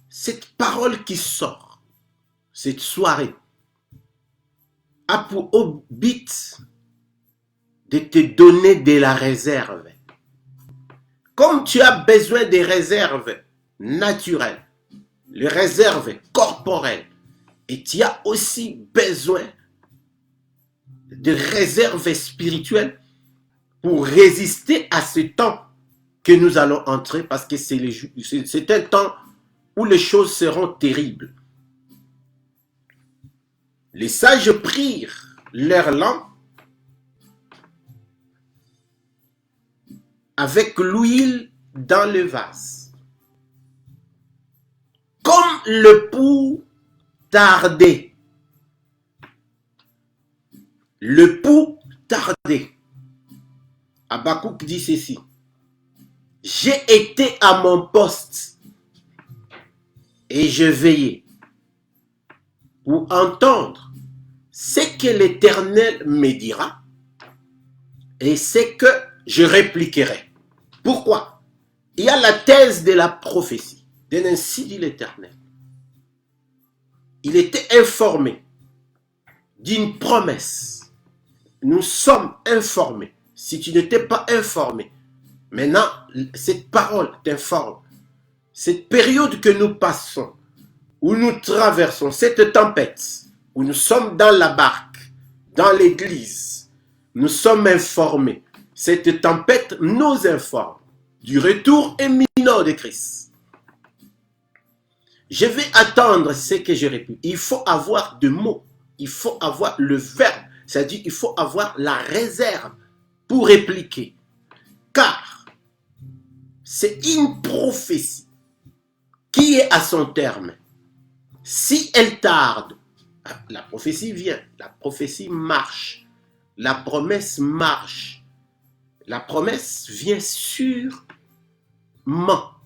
Cette parole qui sort, cette soirée, a pour but de te donner de la réserve. Comme tu as besoin des réserves naturelles, les réserves corporelles, et tu as aussi besoin de réserves spirituelles pour résister à ce temps que nous allons entrer, parce que c'est un temps où les choses seront terribles. Les sages prirent leur lampe avec l'huile dans le vase. Comme le pouls tardait. Le pouls tardait. Habakkuk dit ceci. J'ai été à mon poste et je veillais pour entendre ce que l'Éternel me dira et ce que je répliquerai. Pourquoi? Il y a la thèse de la prophétie. Ainsi dit l'Éternel. Il était informé d'une promesse. Nous sommes informés. Si tu n'étais pas informé, maintenant, cette parole t'informe. Cette période que nous passons, où nous traversons cette tempête, où nous sommes dans la barque, dans l'église, nous sommes informés. Cette tempête nous informe du retour imminent de Christ. Je vais attendre ce que je réponds. Il faut avoir de mots, il faut avoir le verbe, c'est-à-dire il faut avoir la réserve pour répliquer. Car c'est une prophétie qui est à son terme. Si elle tarde, la prophétie vient, la prophétie marche, la promesse marche. La promesse vient sûrement,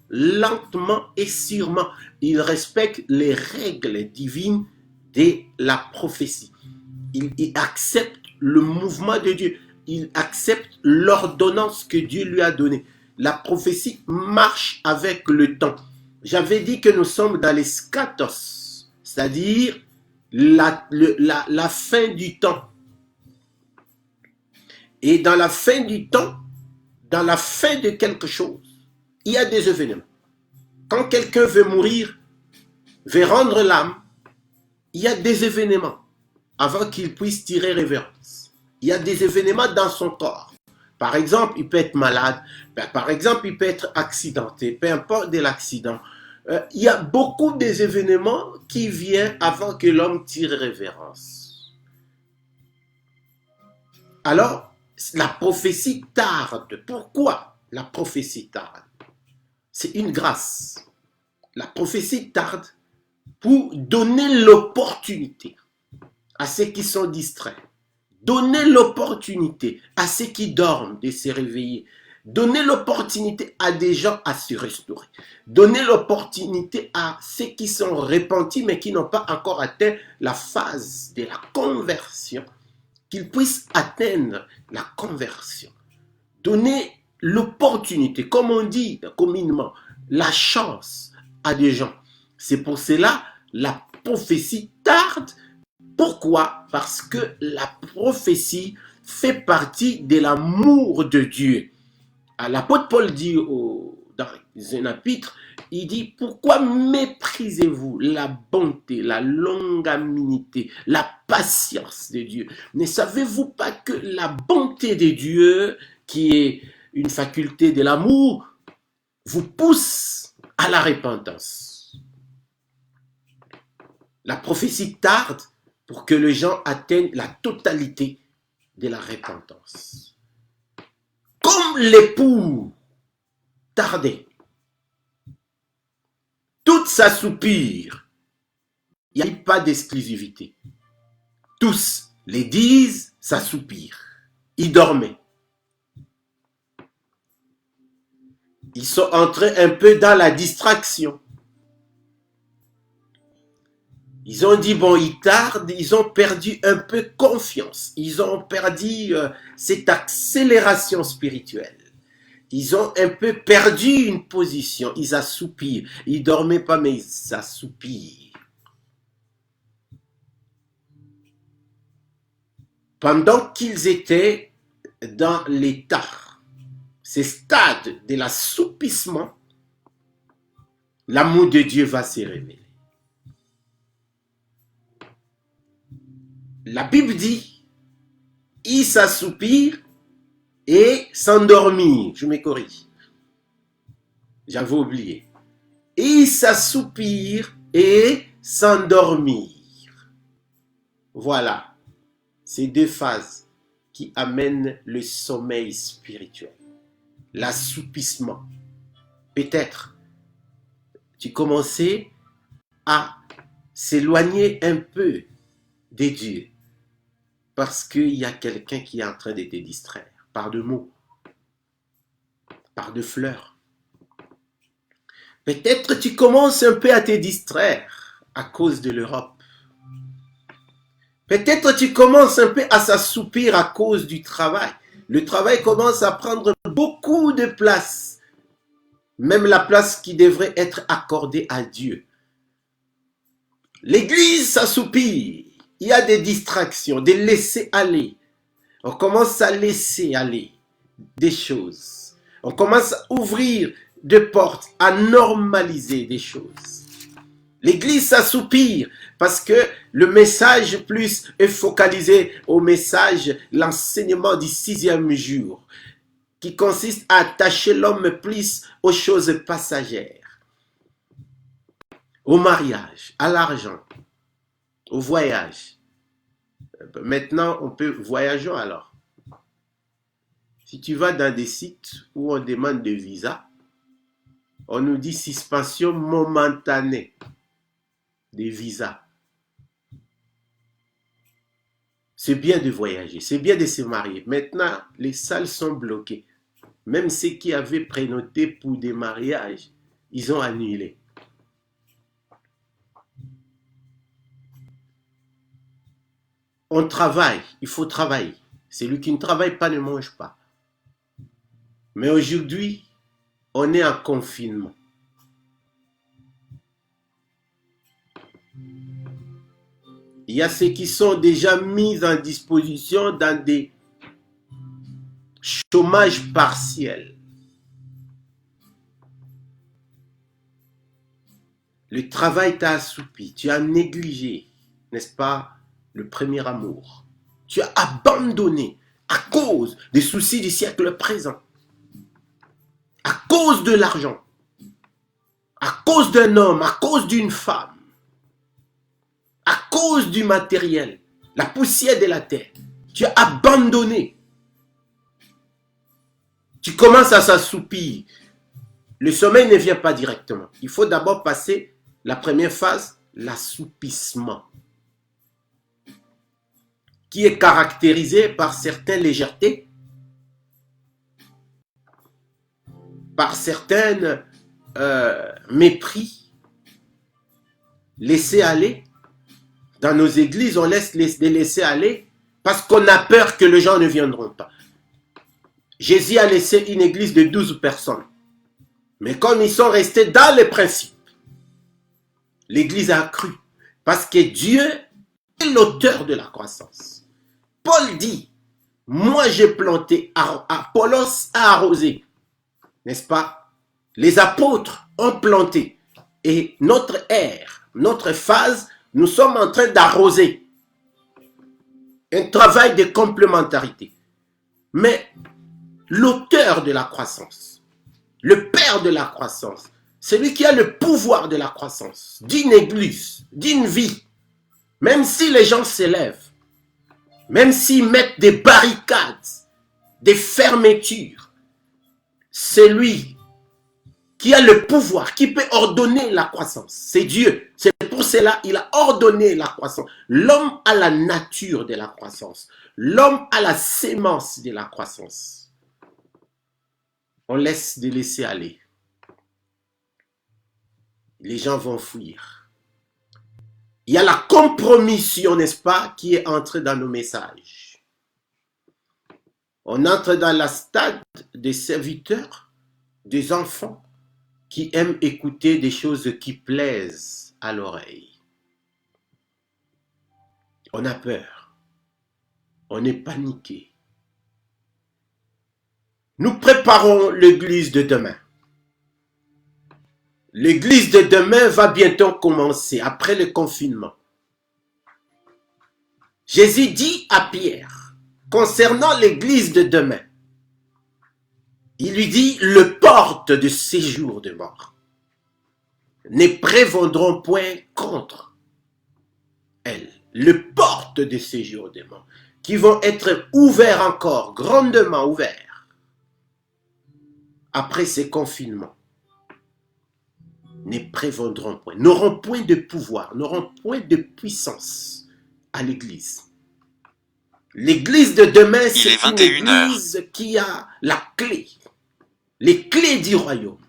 lentement et sûrement. Il respecte les règles divines de la prophétie. Il accepte le mouvement de Dieu. Il accepte l'ordonnance que Dieu lui a donnée. La prophétie marche avec le temps. J'avais dit que nous sommes dans les scatos, c'est-à-dire la fin du temps. Et dans la fin du temps, dans la fin de quelque chose, il y a des événements. Quand quelqu'un veut mourir, veut rendre l'âme, il y a des événements avant qu'il puisse tirer révérence. Il y a des événements dans son corps. Par exemple, il peut être malade, par exemple, il peut être accidenté, peu importe de l'accident. Il y a beaucoup des événements qui viennent avant que l'homme tire révérence. Alors, la prophétie tarde. Pourquoi la prophétie tarde? C'est une grâce. La prophétie tarde pour donner l'opportunité à ceux qui sont distraits. Donner l'opportunité à ceux qui dorment de se réveiller. Donner l'opportunité à des gens à se restaurer. Donner l'opportunité à ceux qui sont repentis mais qui n'ont pas encore atteint la phase de la conversion, qu'ils puissent atteindre la conversion. Donner l'opportunité, comme on dit communément, la chance à des gens. C'est pour cela la prophétie tarde. Pourquoi? Parce que la prophétie fait partie de l'amour de Dieu. L'apôtre Paul dit dans un épître, il dit, pourquoi méprisez-vous la bonté, la longanimité, la patience de Dieu? Ne savez-vous pas que la bonté de Dieu, qui est une faculté de l'amour, vous pousse à la repentance? La prophétie tarde pour que les gens atteignent la totalité de la repentance. Comme l'époux tardait, tous s'assoupirent. Il n'y a pas d'exclusivité. Tous, les 10 s'assoupirent. Ils dormaient. Ils sont entrés un peu dans la distraction. Ils ont dit, bon, ils tardent, ils ont perdu un peu confiance. Ils ont perdu cette accélération spirituelle. Ils ont un peu perdu une position. Ils assoupirent. Ils ne dormaient pas, mais ils assoupirent. Pendant qu'ils étaient dans l'état, ces stades de l'assoupissement, l'amour de Dieu va se révéler. La Bible dit, ils s'assoupirent et s'endormirent. Je me corrige. J'avais oublié. Ils s'assoupirent et s'endormirent. Voilà. Ces deux phases qui amènent le sommeil spirituel. L'assoupissement. Peut-être, tu commençais à s'éloigner un peu de Dieu parce qu'il y a quelqu'un qui est en train de te distraire par de mots, par de fleurs. Peut-être tu commences un peu à te distraire à cause de l'Europe. Peut-être tu commences un peu à s'assoupir à cause du travail. Le travail commence à prendre beaucoup de place, même la place qui devrait être accordée à Dieu. L'église s'assoupit. Il y a des distractions, des laisser aller. On commence à laisser aller des choses. On commence à ouvrir des portes, à normaliser des choses. L'église s'assoupire parce que le message plus est focalisé au message, l'enseignement du 6e jour, qui consiste à attacher l'homme plus aux choses passagères, au mariage, à l'argent, au voyage. Maintenant, on peut voyager alors. Si tu vas dans des sites où on demande de visa, on nous dit suspension momentanée des visas. C'est bien de voyager, c'est bien de se marier. Maintenant, les salles sont bloquées. Même ceux qui avaient prénoté pour des mariages, ils ont annulé. On travaille, il faut travailler. Celui qui ne travaille pas ne mange pas. Mais aujourd'hui, on est en confinement. Il y a ceux qui sont déjà mis en disposition dans des chômages partiels. Le travail t'a assoupi, tu as négligé, n'est-ce pas, le premier amour. Tu as abandonné à cause des soucis du siècle présent, à cause de l'argent, à cause d'un homme, à cause d'une femme, à cause du matériel, la poussière de la terre. Tu as abandonné. Tu commences à s'assoupir. Le sommeil ne vient pas directement. Il faut d'abord passer la première phase, l'assoupissement, qui est caractérisé par certaines légèretés, par certains mépris, laisser aller. Dans nos églises, on laisse les laisser aller parce qu'on a peur que les gens ne viendront pas. Jésus a laissé une église de 12 personnes. Mais comme ils sont restés dans les principes, l'église a cru. Parce que Dieu est l'auteur de la croissance. Paul dit, moi j'ai planté, Apollos a arrosé. N'est-ce pas? Les apôtres ont planté. Et notre ère, notre phase, nous sommes en train d'arroser. Un travail de complémentarité. Mais l'auteur de la croissance, le père de la croissance, celui qui a le pouvoir de la croissance, d'une église, d'une vie, même si les gens s'élèvent, même s'ils mettent des barricades, des fermetures, c'est lui qui a le pouvoir, qui peut ordonner la croissance. C'est Dieu. C'est pour cela qu'il a ordonné la croissance. L'homme a la nature de la croissance. L'homme a la sémence de la croissance. On laisse de laisser aller. Les gens vont fuir. Il y a la compromission, n'est-ce pas, qui est entrée dans nos messages. On entre dans la stade des serviteurs, des enfants qui aiment écouter des choses qui plaisent à l'oreille. On a peur. On est paniqué. Nous préparons l'église de demain. L'église de demain va bientôt commencer, après le confinement. Jésus dit à Pierre, concernant l'église de demain, il lui dit, le porte de séjour de mort ne prévaudront point contre elle. Le porte de séjour de mort, qui vont être ouverts encore, grandement ouverts, après ces confinements. Ne prévaudront point, n'auront point de pouvoir, n'auront point de puissance à l'église. L'église de demain, c'est une église qui a la clé, les clés du royaume.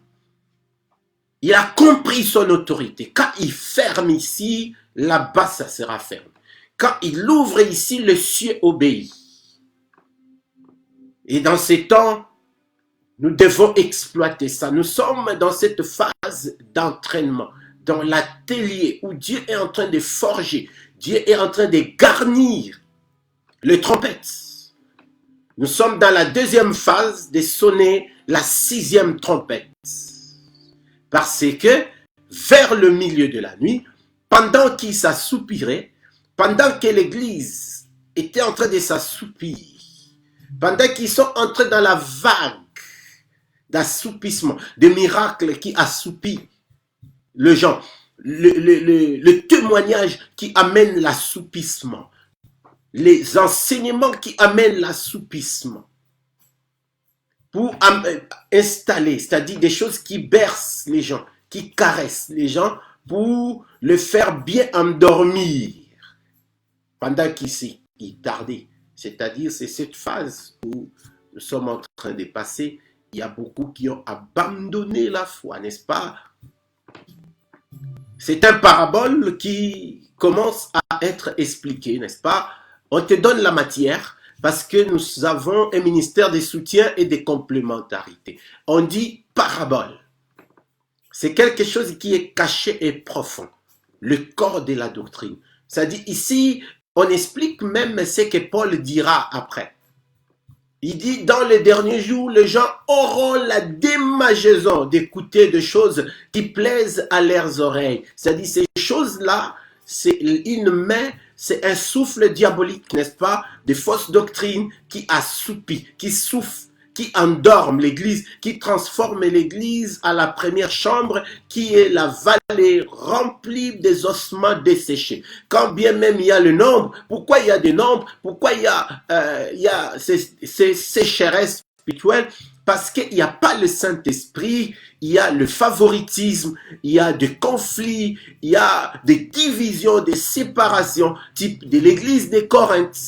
Il a compris son autorité. Quand il ferme ici, là-bas, ça sera ferme. Quand il ouvre ici, le ciel obéit. Et dans ces temps, nous devons exploiter ça. Nous sommes dans cette phase d'entraînement, dans l'atelier où Dieu est en train de forger, Dieu est en train de garnir les trompettes. Nous sommes dans la deuxième phase de sonner la 6e trompette. Parce que vers le milieu de la nuit, pendant qu'il s'assoupirait, pendant que l'église était en train de s'assoupir, pendant qu'ils sont entrés dans la vague d'assoupissement, de miracles qui assoupit le genre, le témoignage qui amène l'assoupissement, les enseignements qui amènent l'assoupissement, pour installer, c'est-à-dire des choses qui bercent les gens, qui caressent les gens, pour le faire bien endormir, pendant qu'il tardait. C'est-à-dire, c'est cette phase où nous sommes en train de passer. Il y a beaucoup qui ont abandonné la foi, n'est-ce pas? C'est un parabole qui commence à être expliqué, n'est-ce pas? On te donne la matière parce que nous avons un ministère de soutien et de complémentarité. On dit parabole. C'est quelque chose qui est caché et profond. Le corps de la doctrine. C'est-à-dire ici, on explique même ce que Paul dira après. Il dit, dans les derniers jours, les gens auront la démangeaison d'écouter des choses qui plaisent à leurs oreilles. C'est-à-dire, ces choses-là, c'est une main, c'est un souffle diabolique, n'est-ce pas? Des fausses doctrines qui assoupit, qui souffle, qui endorment l'église, qui transforment l'église à la première chambre, qui est la vallée remplie des ossements desséchés. Quand bien même il y a le nombre, pourquoi il y a des nombres? Pourquoi il y a ces sécheresses spirituelles? Parce qu'il n'y a pas le Saint-Esprit, il y a le favoritisme, il y a des conflits, il y a des divisions, des séparations, type de l'église de Corinthe.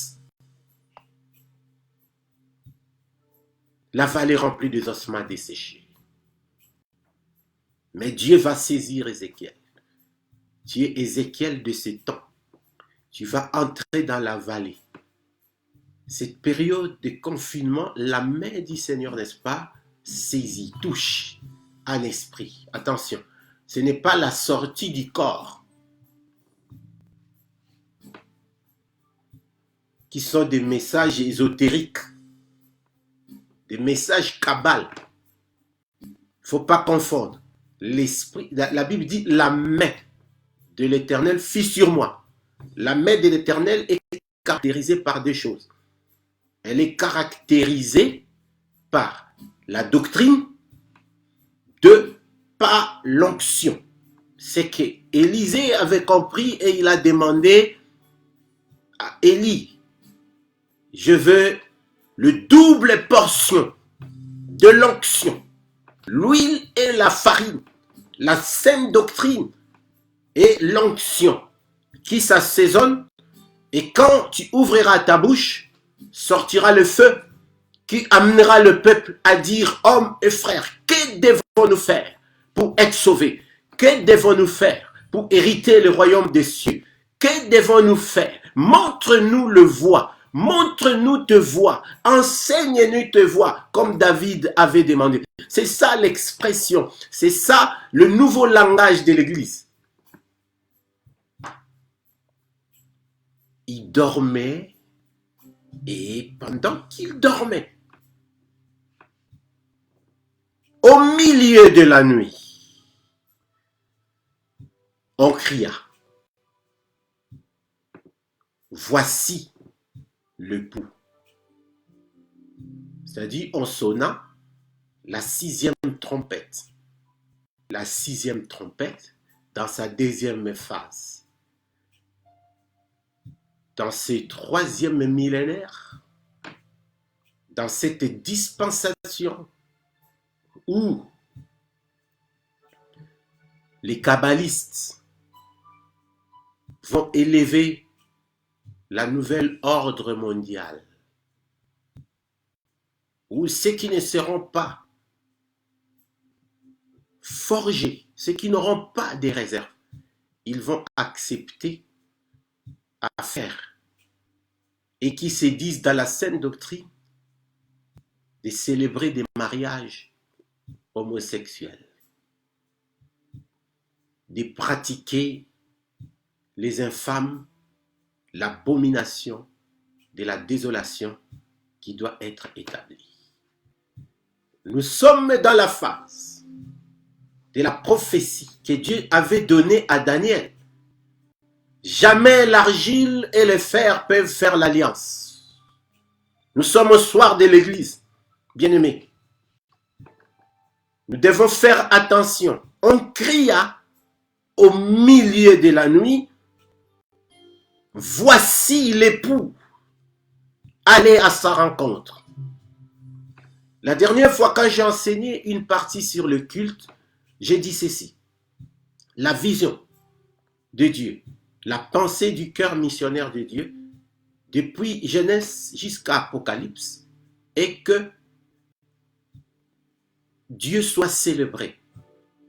La vallée remplie des ossements desséchés. Mais Dieu va saisir Ézéchiel. Tu es Ézéchiel de ce temps. Tu vas entrer dans la vallée. Cette période de confinement, la main du Seigneur, n'est-ce pas, saisit, touche un esprit. Attention, ce n'est pas la sortie du corps qui sont des messages ésotériques, des messages cabales. Il ne faut pas confondre. L'esprit, la Bible dit, la main de l'Éternel fut sur moi. La main de l'Éternel est caractérisée par deux choses. Elle est caractérisée par la doctrine, par l'onction. C'est que Élisée avait compris et il a demandé à Élie, je veux le double portion de l'onction, l'huile et la farine, la saine doctrine et l'onction qui s'assaisonne, et quand tu ouvriras ta bouche, sortira le feu qui amènera le peuple à dire, hommes et frères, que devons-nous faire pour être sauvés? Que devons-nous faire pour hériter le royaume des cieux? Que devons-nous faire? Montre-nous le voie. Montre-nous te voie. Enseigne-nous te voie, comme David avait demandé. C'est ça l'expression. C'est ça le nouveau langage de l'Église. Il dormait et pendant qu'il dormait, au milieu de la nuit, on cria. Voici l'époux. C'est-à-dire, on sonna la 6e trompette. La 6e trompette dans sa 2e phase. Dans ce 3e millénaire, dans cette dispensation où les kabbalistes vont élever la nouvelle ordre mondiale, où ceux qui ne seront pas forgés, ceux qui n'auront pas de réserve, ils vont accepter à faire et qui se disent dans la saine doctrine de célébrer des mariages homosexuels, de pratiquer les infâmes, l'abomination de la désolation qui doit être établie. Nous sommes dans la phase de la prophétie que Dieu avait donnée à Daniel. Jamais l'argile et le fer peuvent faire l'alliance. Nous sommes au soir de l'église, bien-aimés. Nous devons faire attention. On cria au milieu de la nuit, voici l'époux, allez à sa rencontre. La dernière fois quand j'ai enseigné une partie sur le culte, j'ai dit ceci. La vision de Dieu, la pensée du cœur missionnaire de Dieu, depuis Genèse jusqu'à Apocalypse, est que Dieu soit célébré.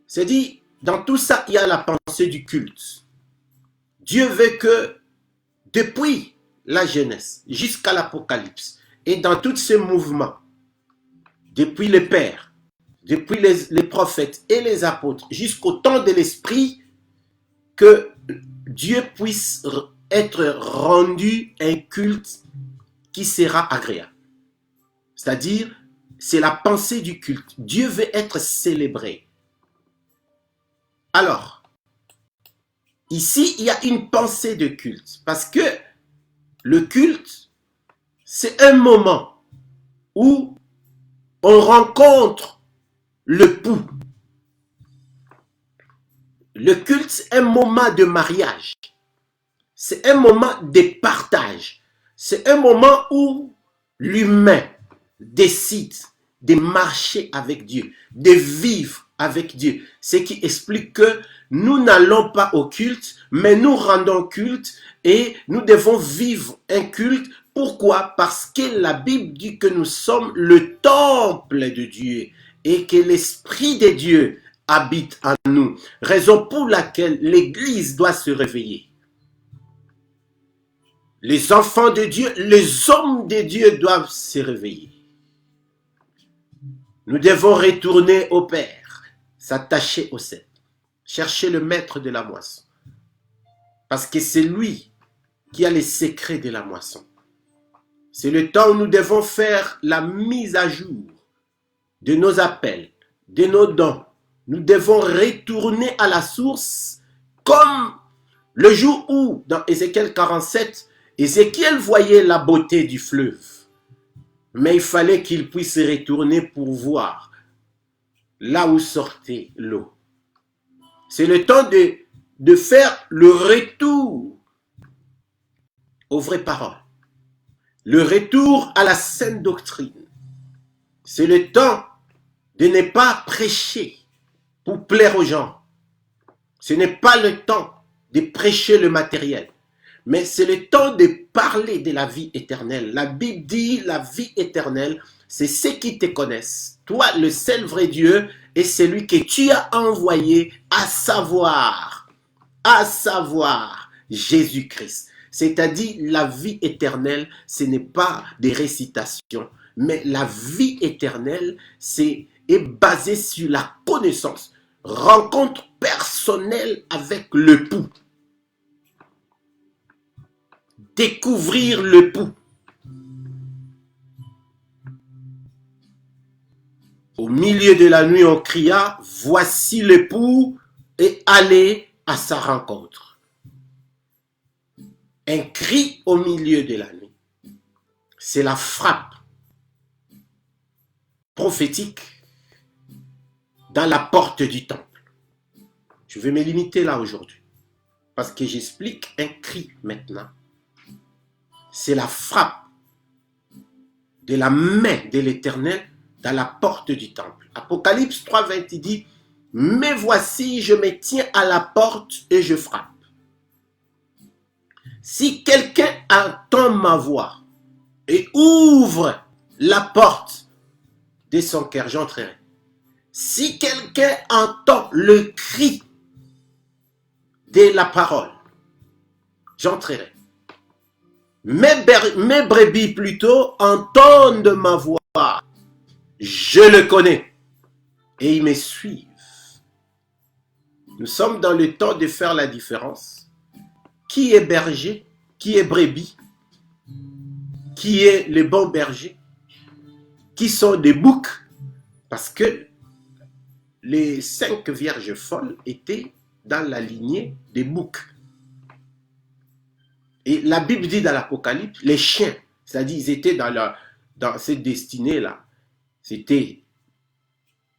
C'est-à-dire, dans tout ça, il y a la pensée du culte. Dieu veut que, depuis la Genèse jusqu'à l'Apocalypse, et dans tous ces mouvements, depuis les pères, depuis les prophètes et les apôtres, jusqu'au temps de l'Esprit, que Dieu puisse être rendu un culte qui sera agréable. C'est-à-dire, c'est la pensée du culte. Dieu veut être célébré. Alors, ici, il y a une pensée de culte. Parce que le culte, c'est un moment où on rencontre l'époux. Le culte, c'est un moment de mariage. C'est un moment de partage. C'est un moment où l'humain décide de marcher avec Dieu, de vivre avec Dieu. Ce qui explique que nous n'allons pas au culte, mais nous rendons culte et nous devons vivre un culte. Pourquoi? Parce que la Bible dit que nous sommes le temple de Dieu et que l'Esprit de Dieu habite en nous. Raison pour laquelle l'Église doit se réveiller. Les enfants de Dieu, les hommes de Dieu doivent se réveiller. Nous devons retourner au Père, s'attacher au cep, chercher le maître de la moisson. Parce que c'est lui qui a les secrets de la moisson. C'est le temps où nous devons faire la mise à jour de nos appels, de nos dons. Nous devons retourner à la source comme le jour où, dans Ézéchiel 47, Ézéchiel voyait la beauté du fleuve. Mais il fallait qu'il puisse retourner pour voir là où sortait l'eau. C'est le temps de faire le retour aux vraies paroles. Le retour à la saine doctrine. C'est le temps de ne pas prêcher pour plaire aux gens. Ce n'est pas le temps de prêcher le matériel. Mais c'est le temps de parler de la vie éternelle. La Bible dit la vie éternelle, c'est ceux qui te connaissent. Toi, le seul vrai Dieu, et celui que tu as envoyé, à savoir Jésus-Christ. C'est-à-dire la vie éternelle, ce n'est pas des récitations, mais la vie éternelle, est basée sur la connaissance, rencontre personnelle avec l'époux. Découvrir l'époux. Au milieu de la nuit, on cria, voici l'époux, et allez à sa rencontre. Un cri au milieu de la nuit, c'est la frappe prophétique dans la porte du temple. Je vais me limiter là aujourd'hui, parce que j'explique un cri maintenant. C'est la frappe de la main de l'Éternel dans la porte du temple. Apocalypse 3:20 dit, mais voici, je me tiens à la porte et je frappe. Si quelqu'un entend ma voix et ouvre la porte de son cœur, j'entrerai. Si quelqu'un entend le cri de la parole, j'entrerai. Mes brebis plutôt entendent ma voix. Je le connais et ils me suivent. Nous sommes dans le temps de faire la différence. Qui est berger? Qui est brebis? Qui est le bon berger? Qui sont des boucs? Parce que les 5 vierges folles étaient dans la lignée des boucs. Et la Bible dit dans l'Apocalypse, les chiens, c'est-à-dire ils étaient dans cette destinée-là. C'était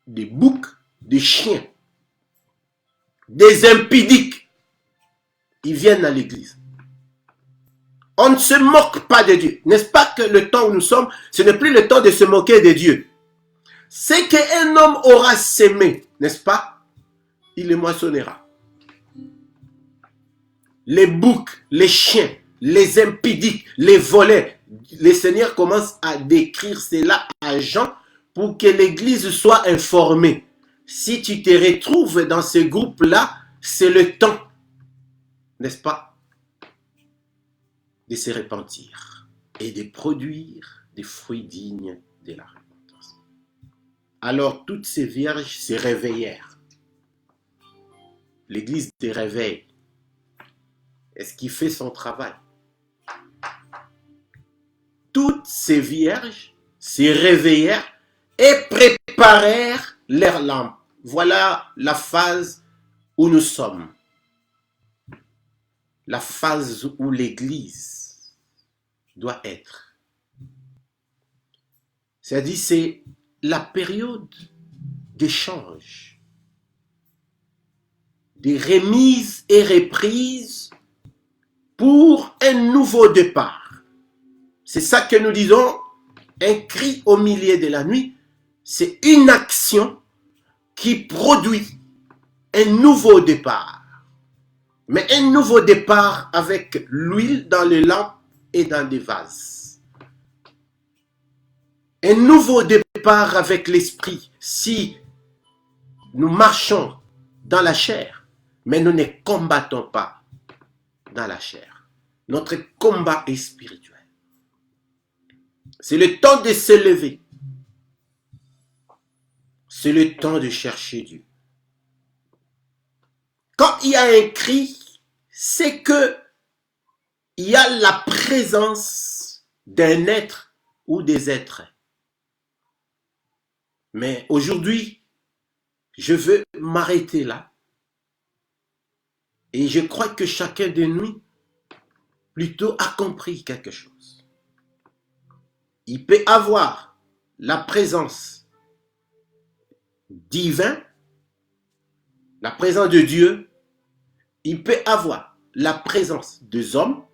des boucs, des chiens, des impudiques. Ils viennent à l'église. On ne se moque pas de Dieu. N'est-ce pas que le temps où nous sommes, ce n'est plus le temps de se moquer de Dieu. C'est qu'un homme aura sémé, n'est-ce pas? Il le moissonnera. Les boucs, les chiens, les impudiques, les volets. Le Seigneur commence à décrire cela à Jean pour que l'église soit informée. Si tu te retrouves dans ce groupe-là, c'est le temps, n'est-ce pas, de se repentir et de produire des fruits dignes de la repentance. Alors toutes ces vierges se réveillèrent. L'église te réveille. Est-ce qu'il fait son travail? Toutes ces vierges se réveillèrent et préparèrent leurs lampes. Voilà la phase où nous sommes. La phase où l'Église doit être. C'est-à-dire, c'est la période d'échange, de remise et reprise pour un nouveau départ. C'est ça que nous disons, un cri au milieu de la nuit, c'est une action qui produit un nouveau départ. Mais un nouveau départ avec l'huile dans les lampes et dans des vases. Un nouveau départ avec l'esprit. Si nous marchons dans la chair, mais nous ne combattons pas dans la chair. Notre combat est spirituel. C'est le temps de se lever. C'est le temps de chercher Dieu. Quand il y a un cri, c'est que il y a la présence d'un être ou des êtres. Mais aujourd'hui, je veux m'arrêter là. Et je crois que chacun de nous, plutôt, a compris quelque chose. Il peut avoir la présence divine, la présence de Dieu. Il peut avoir la présence des hommes.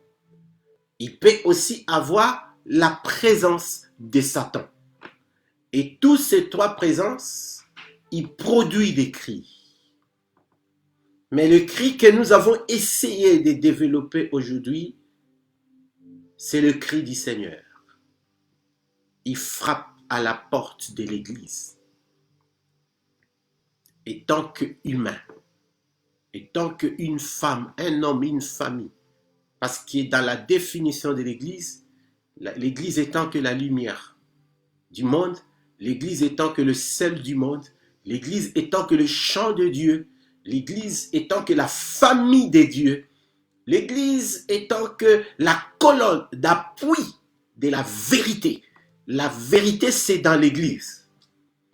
Il peut aussi avoir la présence de Satan. Et tous ces trois présences, ils produisent des cris. Mais le cri que nous avons essayé de développer aujourd'hui, c'est le cri du Seigneur. Il frappe à la porte de l'Église. Et tant qu'humain, et tant qu'une femme, un homme, une famille Parce que dans la définition de l'Église étant que la lumière du monde, l'Église étant que le sel du monde, l'Église étant que le chant de Dieu, l'Église étant que la famille des dieux, l'Église étant que la colonne d'appui de la vérité. La vérité, c'est dans l'Église.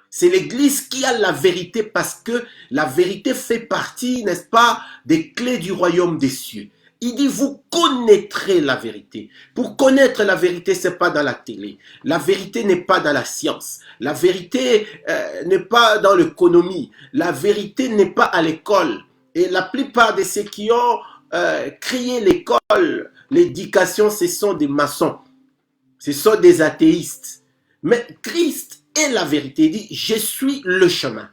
C'est l'Église qui a la vérité parce que la vérité fait partie, n'est-ce pas, des clés du royaume des cieux. Il dit, vous connaîtrez la vérité. Pour connaître la vérité, ce n'est pas dans la télé. La vérité n'est pas dans la science. La vérité n'est pas dans l'économie. La vérité n'est pas à l'école. Et la plupart de ceux qui ont créé l'école, l'éducation, ce sont des maçons. Ce sont des athéistes. Mais Christ est la vérité. Il dit, je suis le chemin,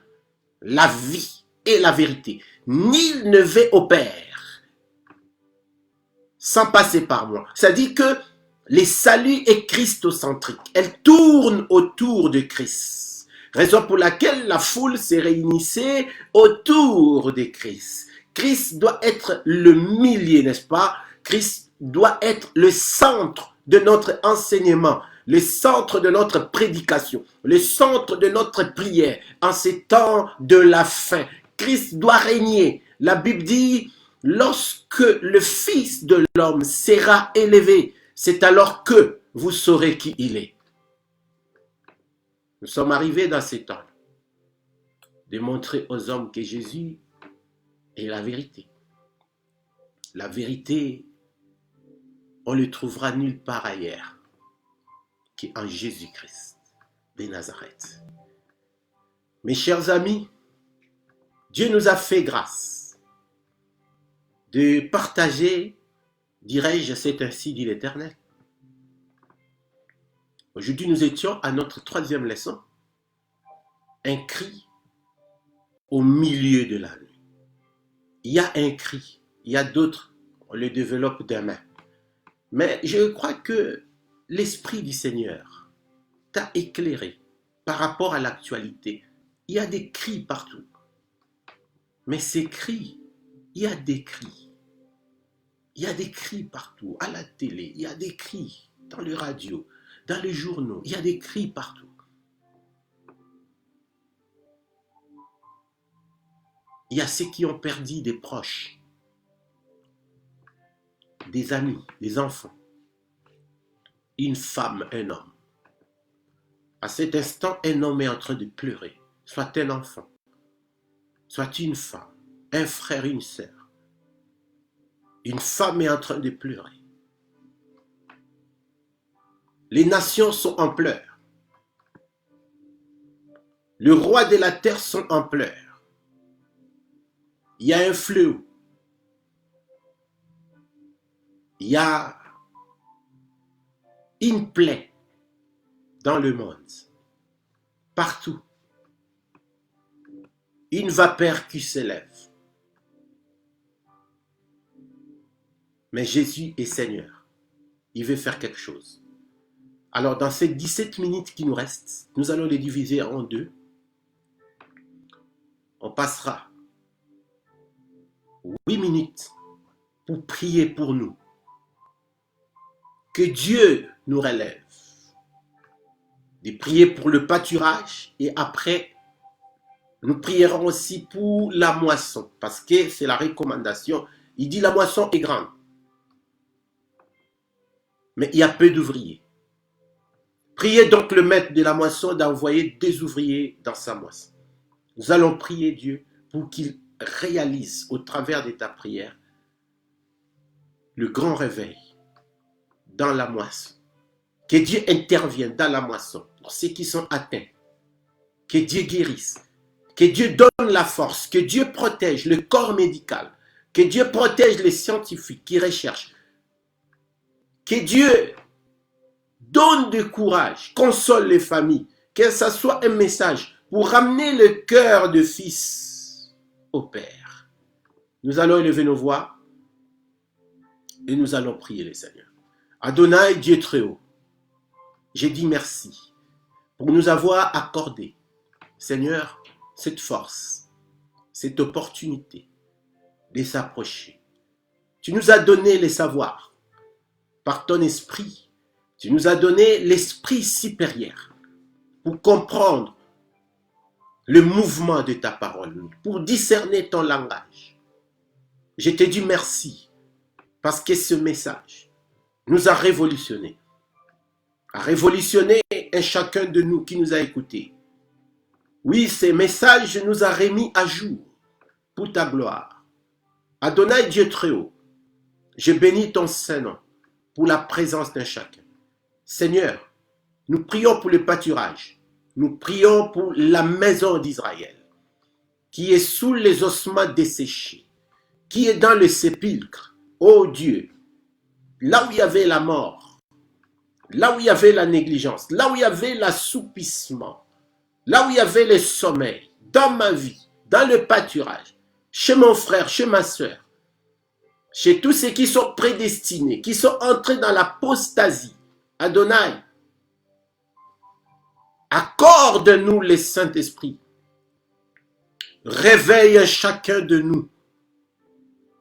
la vie et la vérité. Nul ne va au Père sans passer par moi. C'est-à-dire que les saluts est christocentrique. Elle tourne autour de Christ. Raison pour laquelle la foule se réunissait autour de Christ. Christ doit être le milieu, n'est-ce pas? Christ doit être le centre de notre enseignement, le centre de notre prédication, le centre de notre prière en ces temps de la fin. Christ doit régner. La Bible dit, lorsque le Fils de l'homme sera élevé, c'est alors que vous saurez qui il est. Nous sommes arrivés dans ces temps de montrer aux hommes que Jésus est la vérité. La vérité, on ne le trouvera nulle part ailleurs qu'en Jésus-Christ de Nazareth. Mes chers amis, Dieu nous a fait grâce de partager, dirais-je, c'est ainsi dit l'Éternel. Aujourd'hui, nous étions à notre 3e leçon, un cri au milieu de la nuit. Il y a un cri, il y a d'autres, on le développe demain. Mais je crois que l'Esprit du Seigneur t'a éclairé par rapport à l'actualité. Il y a des cris partout. Mais ces cris, il y a des cris. Il y a des cris partout, à la télé, il y a des cris dans les radios, dans les journaux, il y a des cris partout. Il y a ceux qui ont perdu des proches, des amis, des enfants, une femme, un homme. À cet instant, un homme est en train de pleurer, soit un enfant, soit une femme, un frère, une sœur. Une femme est en train de pleurer. Les nations sont en pleurs. Le roi de la terre sont en pleurs. Il y a un fléau. Il y a une plaie dans le monde. Partout. Une vapeur qui s'élève. Mais Jésus est Seigneur. Il veut faire quelque chose. Alors dans ces 17 minutes qui nous restent, nous allons les diviser en deux. On passera 8 minutes pour prier pour nous. Que Dieu nous relève. De prier pour le pâturage et après, nous prierons aussi pour la moisson. Parce que c'est la recommandation. Il dit la moisson est grande. Mais il y a peu d'ouvriers. Priez donc le maître de la moisson d'envoyer des ouvriers dans sa moisson. Nous allons prier Dieu pour qu'il réalise au travers de ta prière le grand réveil dans la moisson. Que Dieu intervienne dans la moisson pour ceux qui sont atteints. Que Dieu guérisse. Que Dieu donne la force. Que Dieu protège le corps médical. Que Dieu protège les scientifiques qui recherchent. Que Dieu donne du courage, console les familles, que ce soit un message pour ramener le cœur de fils au Père. Nous allons élever nos voix et nous allons prier le Seigneur. Adonai, Dieu très haut, j'ai dit merci pour nous avoir accordé, Seigneur, cette force, cette opportunité de s'approcher, Tu nous as donné les savoirs. Par ton esprit, tu nous as donné l'esprit supérieur pour comprendre le mouvement de ta parole, pour discerner ton langage. Je te dis merci parce que ce message nous a révolutionné un chacun de nous qui nous a écoutés. Oui, ce message nous a remis à jour pour ta gloire. Adonai Dieu très haut, je bénis ton Saint-Nom pour la présence d'un chacun. Seigneur, nous prions pour le pâturage. Nous prions pour la maison d'Israël qui est sous les ossements desséchés, qui est dans le sépulcre. Oh Dieu, là où il y avait la mort, là où il y avait la négligence, là où il y avait l'assoupissement, là où il y avait le sommeil, dans ma vie, dans le pâturage, chez mon frère, chez ma soeur, chez tous ceux qui sont prédestinés, qui sont entrés dans l'apostasie. Adonai, accorde-nous le Saint-Esprit. Réveille chacun de nous.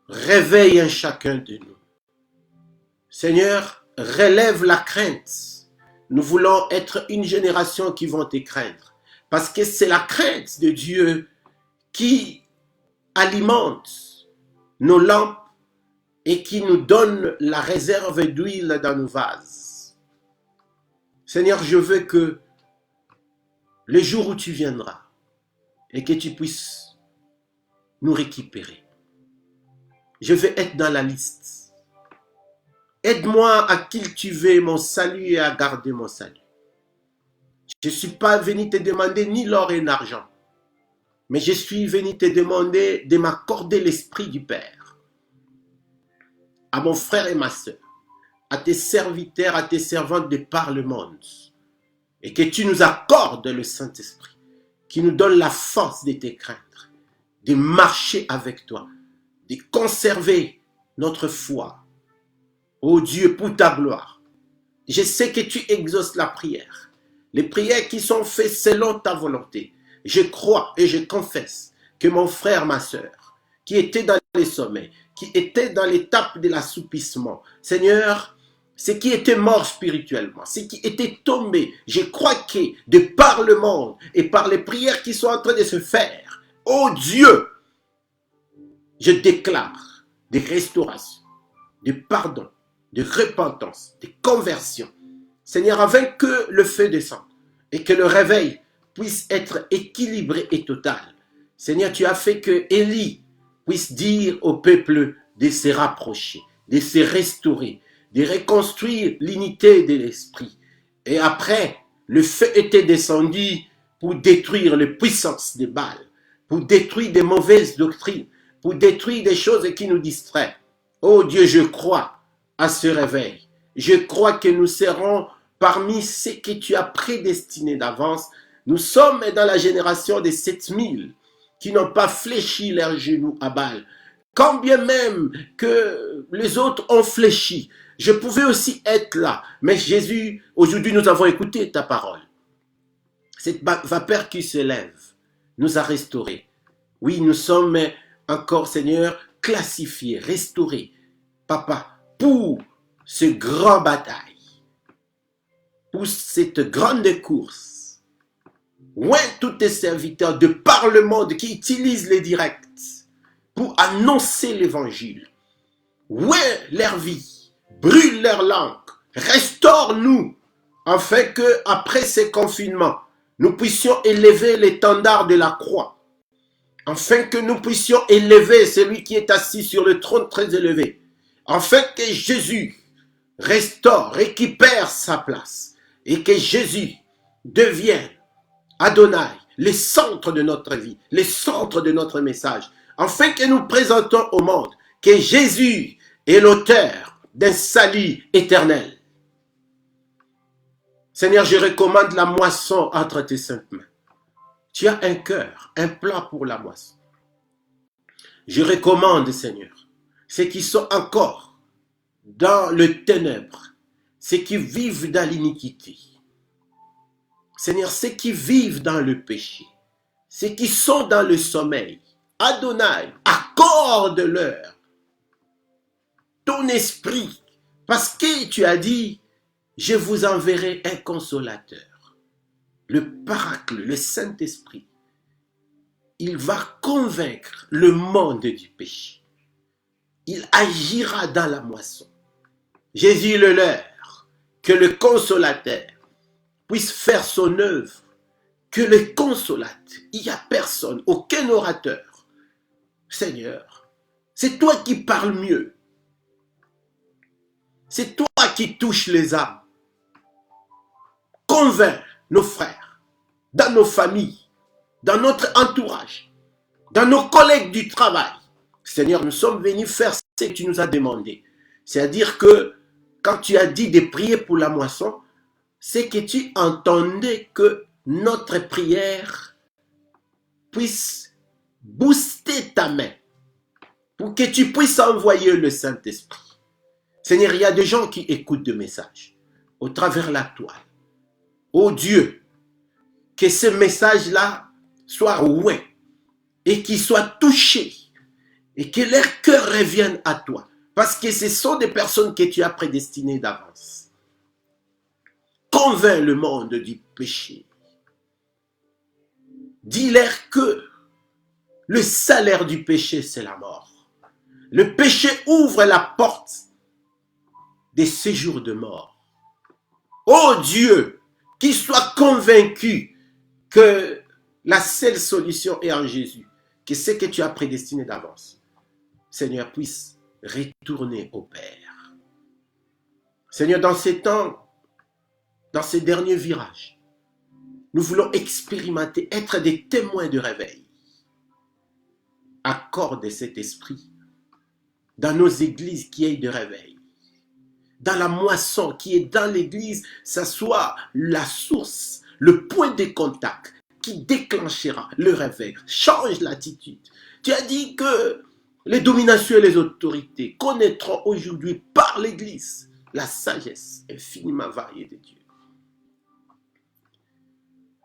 Réveille chacun de nous. Seigneur, relève la crainte. Nous voulons être une génération qui vont te craindre. Parce que c'est la crainte de Dieu qui alimente nos lampes et qui nous donne la réserve d'huile dans nos vases. Seigneur, je veux que le jour où tu viendras et que tu puisses nous récupérer, je veux être dans la liste. Aide-moi à cultiver mon salut et à garder mon salut. Je ne suis pas venu te demander ni l'or et l'argent, mais je suis venu te demander de m'accorder l'Esprit du Père, à mon frère et ma soeur, à tes serviteurs, à tes servantes de par le monde, et que tu nous accordes le Saint-Esprit, qui nous donne la force de te craindre, de marcher avec toi, de conserver notre foi. Ô Dieu, pour ta gloire, je sais que tu exauces la prière, les prières qui sont faites selon ta volonté. Je crois et je confesse que mon frère, ma soeur, qui était dans les sommets, qui était dans l'étape de l'assoupissement, Seigneur, ce qui était mort spirituellement, ce qui était tombé, je crois que de par le monde et par les prières qui sont en train de se faire, ô Dieu, je déclare des restaurations, de pardon, de repentance, de conversion. Seigneur, afin que le feu descende et que le réveil puisse être équilibré et total. Seigneur, tu as fait que Élie puisse dire au peuple de se rapprocher, de se restaurer, de reconstruire l'unité de l'esprit. Et après, le feu était descendu pour détruire les puissances de Baal, pour détruire des mauvaises doctrines, pour détruire des choses qui nous distraient. Oh Dieu, je crois à ce réveil. Je crois que nous serons parmi ceux que tu as prédestinés d'avance. Nous sommes dans la génération des 7000 qui n'ont pas fléchi leurs genoux à Baal. Quand bien même que les autres ont fléchi, je pouvais aussi être là. Mais Jésus, aujourd'hui nous avons écouté ta parole. Cette vapeur qui se lève nous a restaurés. Oui, nous sommes encore, Seigneur, classifiés, restaurés. Papa, pour ce grand bataille, pour cette grande course, ouais, tous tes serviteurs de par le monde qui utilisent les directs pour annoncer l'évangile, ouais, leur vie, brûle leur langue, restaure-nous, afin que après ces confinements, nous puissions élever l'étendard de la croix, afin que nous puissions élever celui qui est assis sur le trône très élevé, afin que Jésus restaure, récupère sa place, et que Jésus devienne Adonai, le centre de notre vie, le centre de notre message, afin que nous présentons au monde que Jésus est l'auteur d'un salut éternel. Seigneur, je recommande la moisson entre tes saintes mains. Tu as un cœur, un plan pour la moisson. Je recommande, Seigneur, ceux qui sont encore dans le ténèbre, ceux qui vivent dans l'iniquité. Seigneur, ceux qui vivent dans le péché, ceux qui sont dans le sommeil, Adonai, accorde-leur ton esprit, parce que tu as dit, je vous enverrai un consolateur, le Paraclet, le Saint-Esprit. Il va convaincre le monde du péché. Il agira dans la moisson. Jésus le leur, que le consolateur puisse faire son œuvre, que le consolate. Il n'y a personne, aucun orateur. Seigneur, c'est toi qui parles mieux. C'est toi qui touches les âmes. Convainc nos frères, dans nos familles, dans notre entourage, dans nos collègues du travail. Seigneur, nous sommes venus faire ce que tu nous as demandé. C'est-à-dire que quand tu as dit de prier pour la moisson, c'est que tu entendais que notre prière puisse booster ta main pour que tu puisses envoyer le Saint-Esprit. Seigneur, il y a des gens qui écoutent le message au travers la toile. Oh Dieu, que ce message-là soit oué et qu'il soit touché et que leur cœur revienne à toi. Parce que ce sont des personnes que tu as prédestinées d'avance. Convainc le monde du péché. Dis-leur que le salaire du péché, c'est la mort. Le péché ouvre la porte des séjours de mort. Oh Dieu, qu'ils soient convaincus que la seule solution est en Jésus, que ce que tu as prédestiné d'avance, Seigneur, puisse retourner au Père. Seigneur, dans ces temps, dans ces derniers virages, nous voulons expérimenter, être des témoins de réveil. Accorde cet esprit dans nos églises qui aient de réveil. Dans la moisson qui est dans l'église, ça soit la source, le point de contact qui déclenchera le réveil. Change l'attitude. Tu as dit que les dominations et les autorités connaîtront aujourd'hui par l'église la sagesse infiniment variée de Dieu.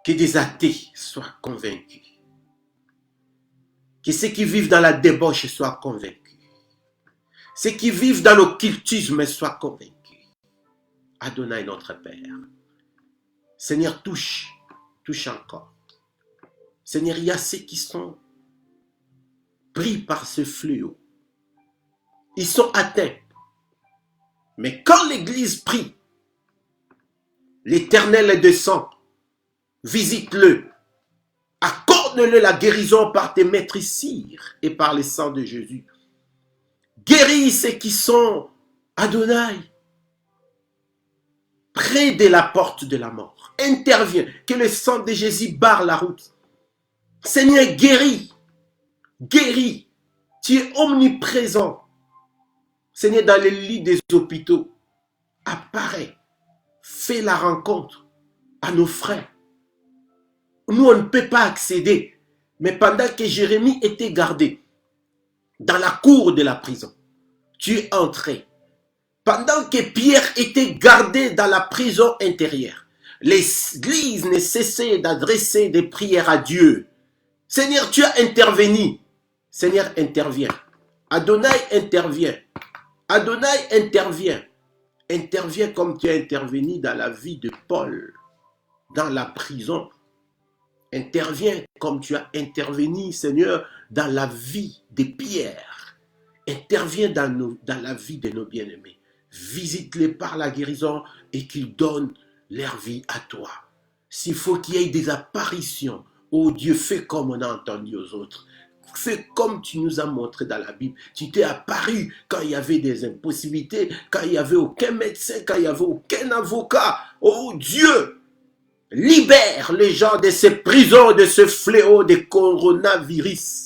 Que des athées soient convaincus. Que ceux qui vivent dans la débauche soient convaincus. Ceux qui vivent dans l'occultisme soient convaincus. Adonai notre Père. Seigneur, touche encore. Seigneur, il y a ceux qui sont pris par ce fléau. Ils sont atteints. Mais quand l'Église prie, l'Éternel descend, visite-le, accorde-le la guérison par tes maîtrisires et par le sang de Jésus. Guéris ceux qui sont, Adonai, près de la porte de la mort. Interviens, que le sang de Jésus barre la route. Seigneur, guéris, guéris. Tu es omniprésent. Seigneur, dans les lits des hôpitaux, apparaît, fais la rencontre à nos frères. Nous, on ne peut pas accéder. Mais pendant que Jérémie était gardé dans la cour de la prison, tu es entré. Pendant que Pierre était gardé dans la prison intérieure, l'Église ne cessait d'adresser des prières à Dieu. Seigneur, tu as intervenu. Seigneur, interviens. Adonai, intervient. Adonai, intervient. Interviens comme tu as intervenu dans la vie de Paul, dans la prison. Interviens comme tu as intervenu, Seigneur, dans la vie de Pierre. Interviens dans la vie de nos bien-aimés. Visite-les par la guérison et qu'ils donnent leur vie à toi. S'il faut qu'il y ait des apparitions, oh Dieu, fais comme on a entendu aux autres. Fais comme tu nous as montré dans la Bible. Tu t'es apparu quand il y avait des impossibilités, quand il n'y avait aucun médecin, quand il n'y avait aucun avocat. Oh Dieu, libère les gens de ces prisons, de ce fléau de coronavirus.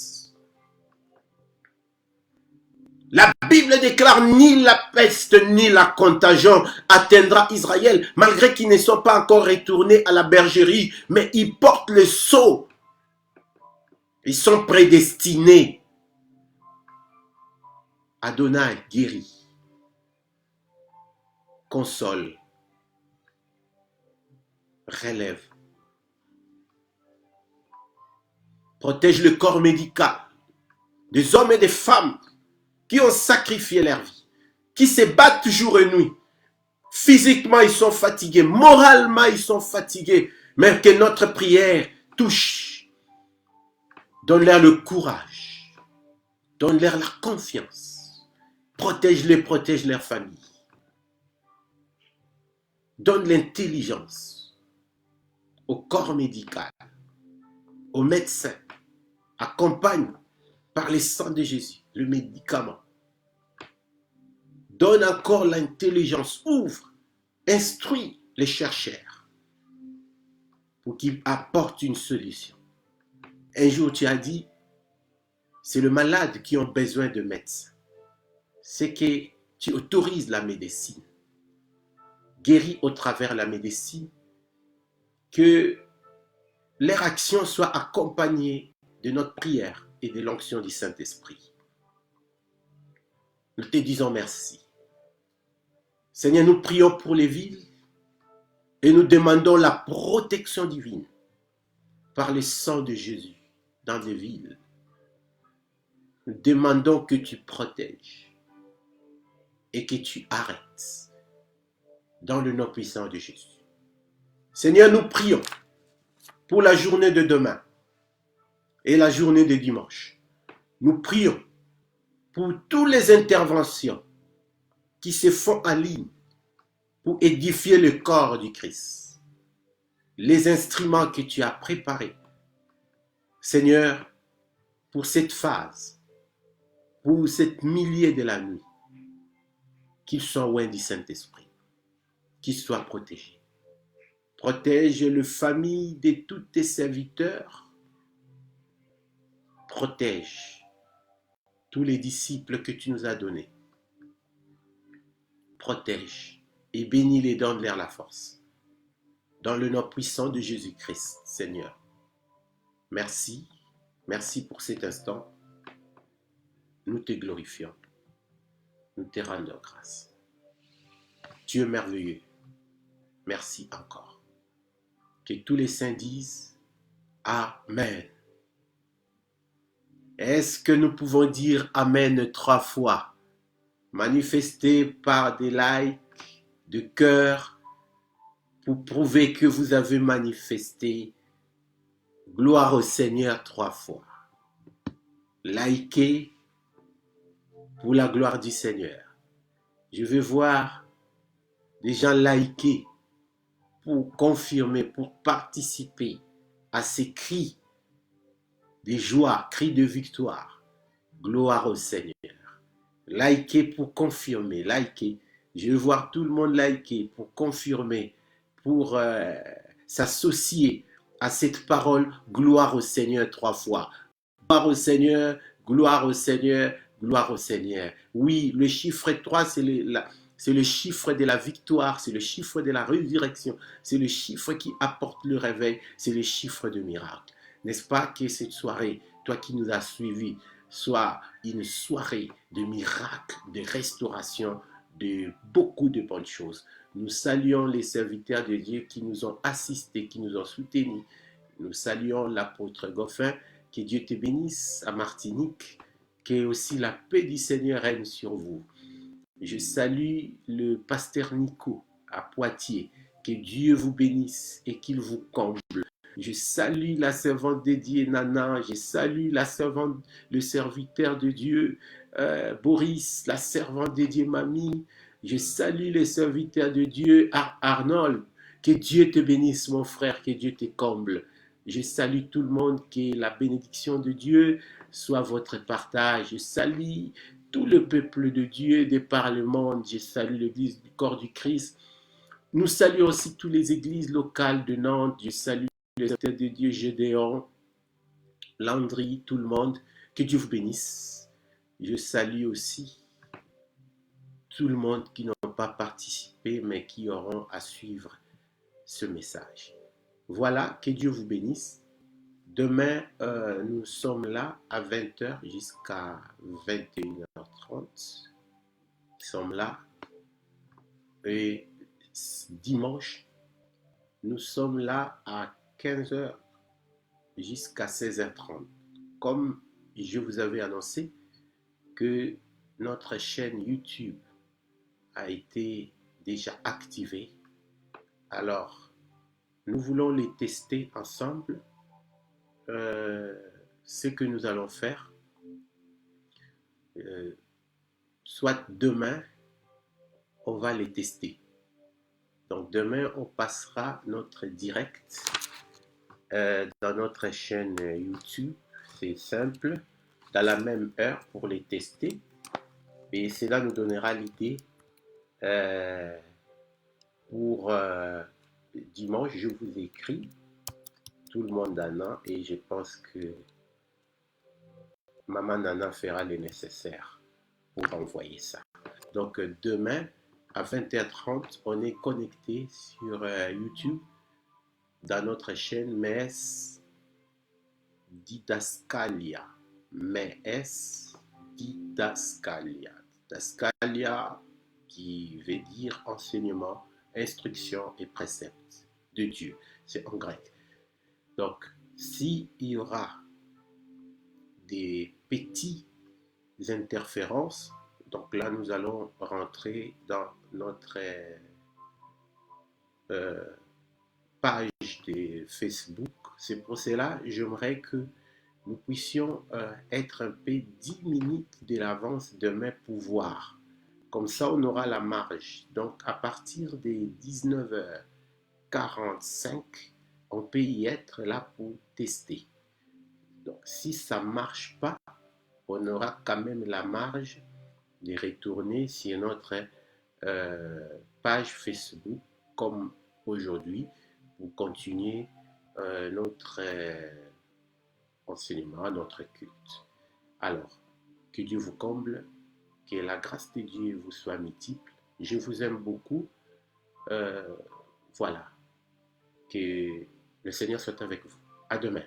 La Bible déclare ni la peste ni la contagion atteindra Israël, malgré qu'ils ne sont pas encore retournés à la bergerie, mais ils portent le sceau. Ils sont prédestinés. Adonai guérit, console, relève, protège le corps médical des hommes et des femmes qui ont sacrifié leur vie, qui se battent jour et nuit. Physiquement, ils sont fatigués. Moralement, ils sont fatigués. Mais que notre prière touche. Donne-leur le courage. Donne-leur la confiance. Protège-les, protège leur famille. Donne l'intelligence au corps médical, aux médecins. Accompagne par le sang de Jésus le médicament. Donne encore l'intelligence. Ouvre, instruis les chercheurs pour qu'ils apportent une solution. Un jour, tu as dit, c'est le malade qui a besoin de médecin. C'est que tu autorises la médecine. Guéris au travers de la médecine. Que leur action soit accompagnée de notre prière et de l'onction du Saint-Esprit. Nous te disons merci. Seigneur, nous prions pour les villes et nous demandons la protection divine par le sang de Jésus dans les villes. Nous demandons que tu protèges et que tu arrêtes dans le nom puissant de Jésus. Seigneur, nous prions pour la journée de demain et la journée de dimanche. Nous prions pour toutes les interventions qui se font en ligne pour édifier le corps du Christ. Les instruments que tu as préparés, Seigneur, pour cette phase, pour cette millier de la nuit, qu'ils soient loin du Saint-Esprit, qu'ils soient protégés. Protège les familles de tous tes serviteurs. Protège tous les disciples que tu nous as donnés. Protège et bénis-les, donne-leur la force. Dans le nom puissant de Jésus-Christ, Seigneur. Merci. Merci pour cet instant. Nous te glorifions. Nous te rendons grâce. Tu es merveilleux. Merci encore. Que tous les saints disent Amen. Est-ce que nous pouvons dire Amen 3 fois? Manifesté par des likes de cœur pour prouver que vous avez manifesté. Gloire au Seigneur 3 fois. Likez pour la gloire du Seigneur. Je veux voir des gens liker pour confirmer, pour participer à ces cris de joie, cris de victoire. Gloire au Seigneur. Likez pour confirmer, likez. Je veux voir tout le monde liker pour confirmer, pour s'associer à cette parole. Gloire au Seigneur 3 fois. Gloire au Seigneur, gloire au Seigneur, gloire au Seigneur. Oui, le chiffre 3, c'est le chiffre de la victoire, c'est le chiffre de la résurrection, c'est le chiffre qui apporte le réveil, c'est le chiffre de miracle. N'est-ce pas que cette soirée, toi qui nous as suivis, soit une soirée de miracles, de restauration, de beaucoup de bonnes choses. Nous saluons les serviteurs de Dieu qui nous ont assistés, qui nous ont soutenus. Nous saluons l'apôtre Goffin. Que Dieu te bénisse à Martinique. Que aussi la paix du Seigneur règne sur vous. Je salue le pasteur Nico à Poitiers. Que Dieu vous bénisse et qu'il vous comble. Je salue la servante de Dieu Nana. Je salue la servante, le serviteur de Dieu Boris, la servante de Dieu Mamie. Je salue les serviteurs de Dieu Arnold. Que Dieu te bénisse mon frère, que Dieu te comble. Je salue tout le monde, que la bénédiction de Dieu soit votre partage. Je salue tout le peuple de Dieu de par le monde. Je salue l'église du corps du Christ. Nous saluons aussi toutes les églises locales de Nantes. Je salue les serviteurs de Dieu Gédéon, Landry, tout le monde. Que Dieu vous bénisse. Je salue aussi tout le monde qui n'ont pas participé, mais qui auront à suivre ce message. Voilà, que Dieu vous bénisse. Demain, nous sommes là à 20h jusqu'à 21h30. Nous sommes là. Et dimanche, nous sommes là à 15h jusqu'à 16h30. Comme je vous avais annoncé que notre chaîne YouTube a été déjà activé. Alors, nous voulons les tester ensemble. Ce que nous allons faire, soit demain, on va les tester. Donc demain, on passera notre direct dans notre chaîne YouTube. C'est simple, dans la même heure pour les tester. Et cela nous donnera l'idée pour dimanche. Je vous écris, tout le monde en a, et je pense que Maman Nana fera le nécessaire pour envoyer ça. Donc demain, à 20h30, on est connecté sur YouTube dans notre chaîne MES Didascalia. MES Didascalia. Didascalia qui veut dire enseignement, instruction et précepte de Dieu. C'est en grec. Donc, s'il y aura des petites interférences, donc là, nous allons rentrer dans notre page de Facebook. C'est pour cela que j'aimerais que nous puissions être un peu 10 minutes de l'avance de mes pouvoirs. Comme ça, on aura la marge. Donc, à partir des 19h45, on peut y être là pour tester. Donc, si ça ne marche pas, on aura quand même la marge de retourner sur notre page Facebook comme aujourd'hui pour continuer notre enseignement, notre culte. Alors, que Dieu vous comble, que la grâce de Dieu vous soit multiple. Je vous aime beaucoup. Voilà. Que le Seigneur soit avec vous. À demain.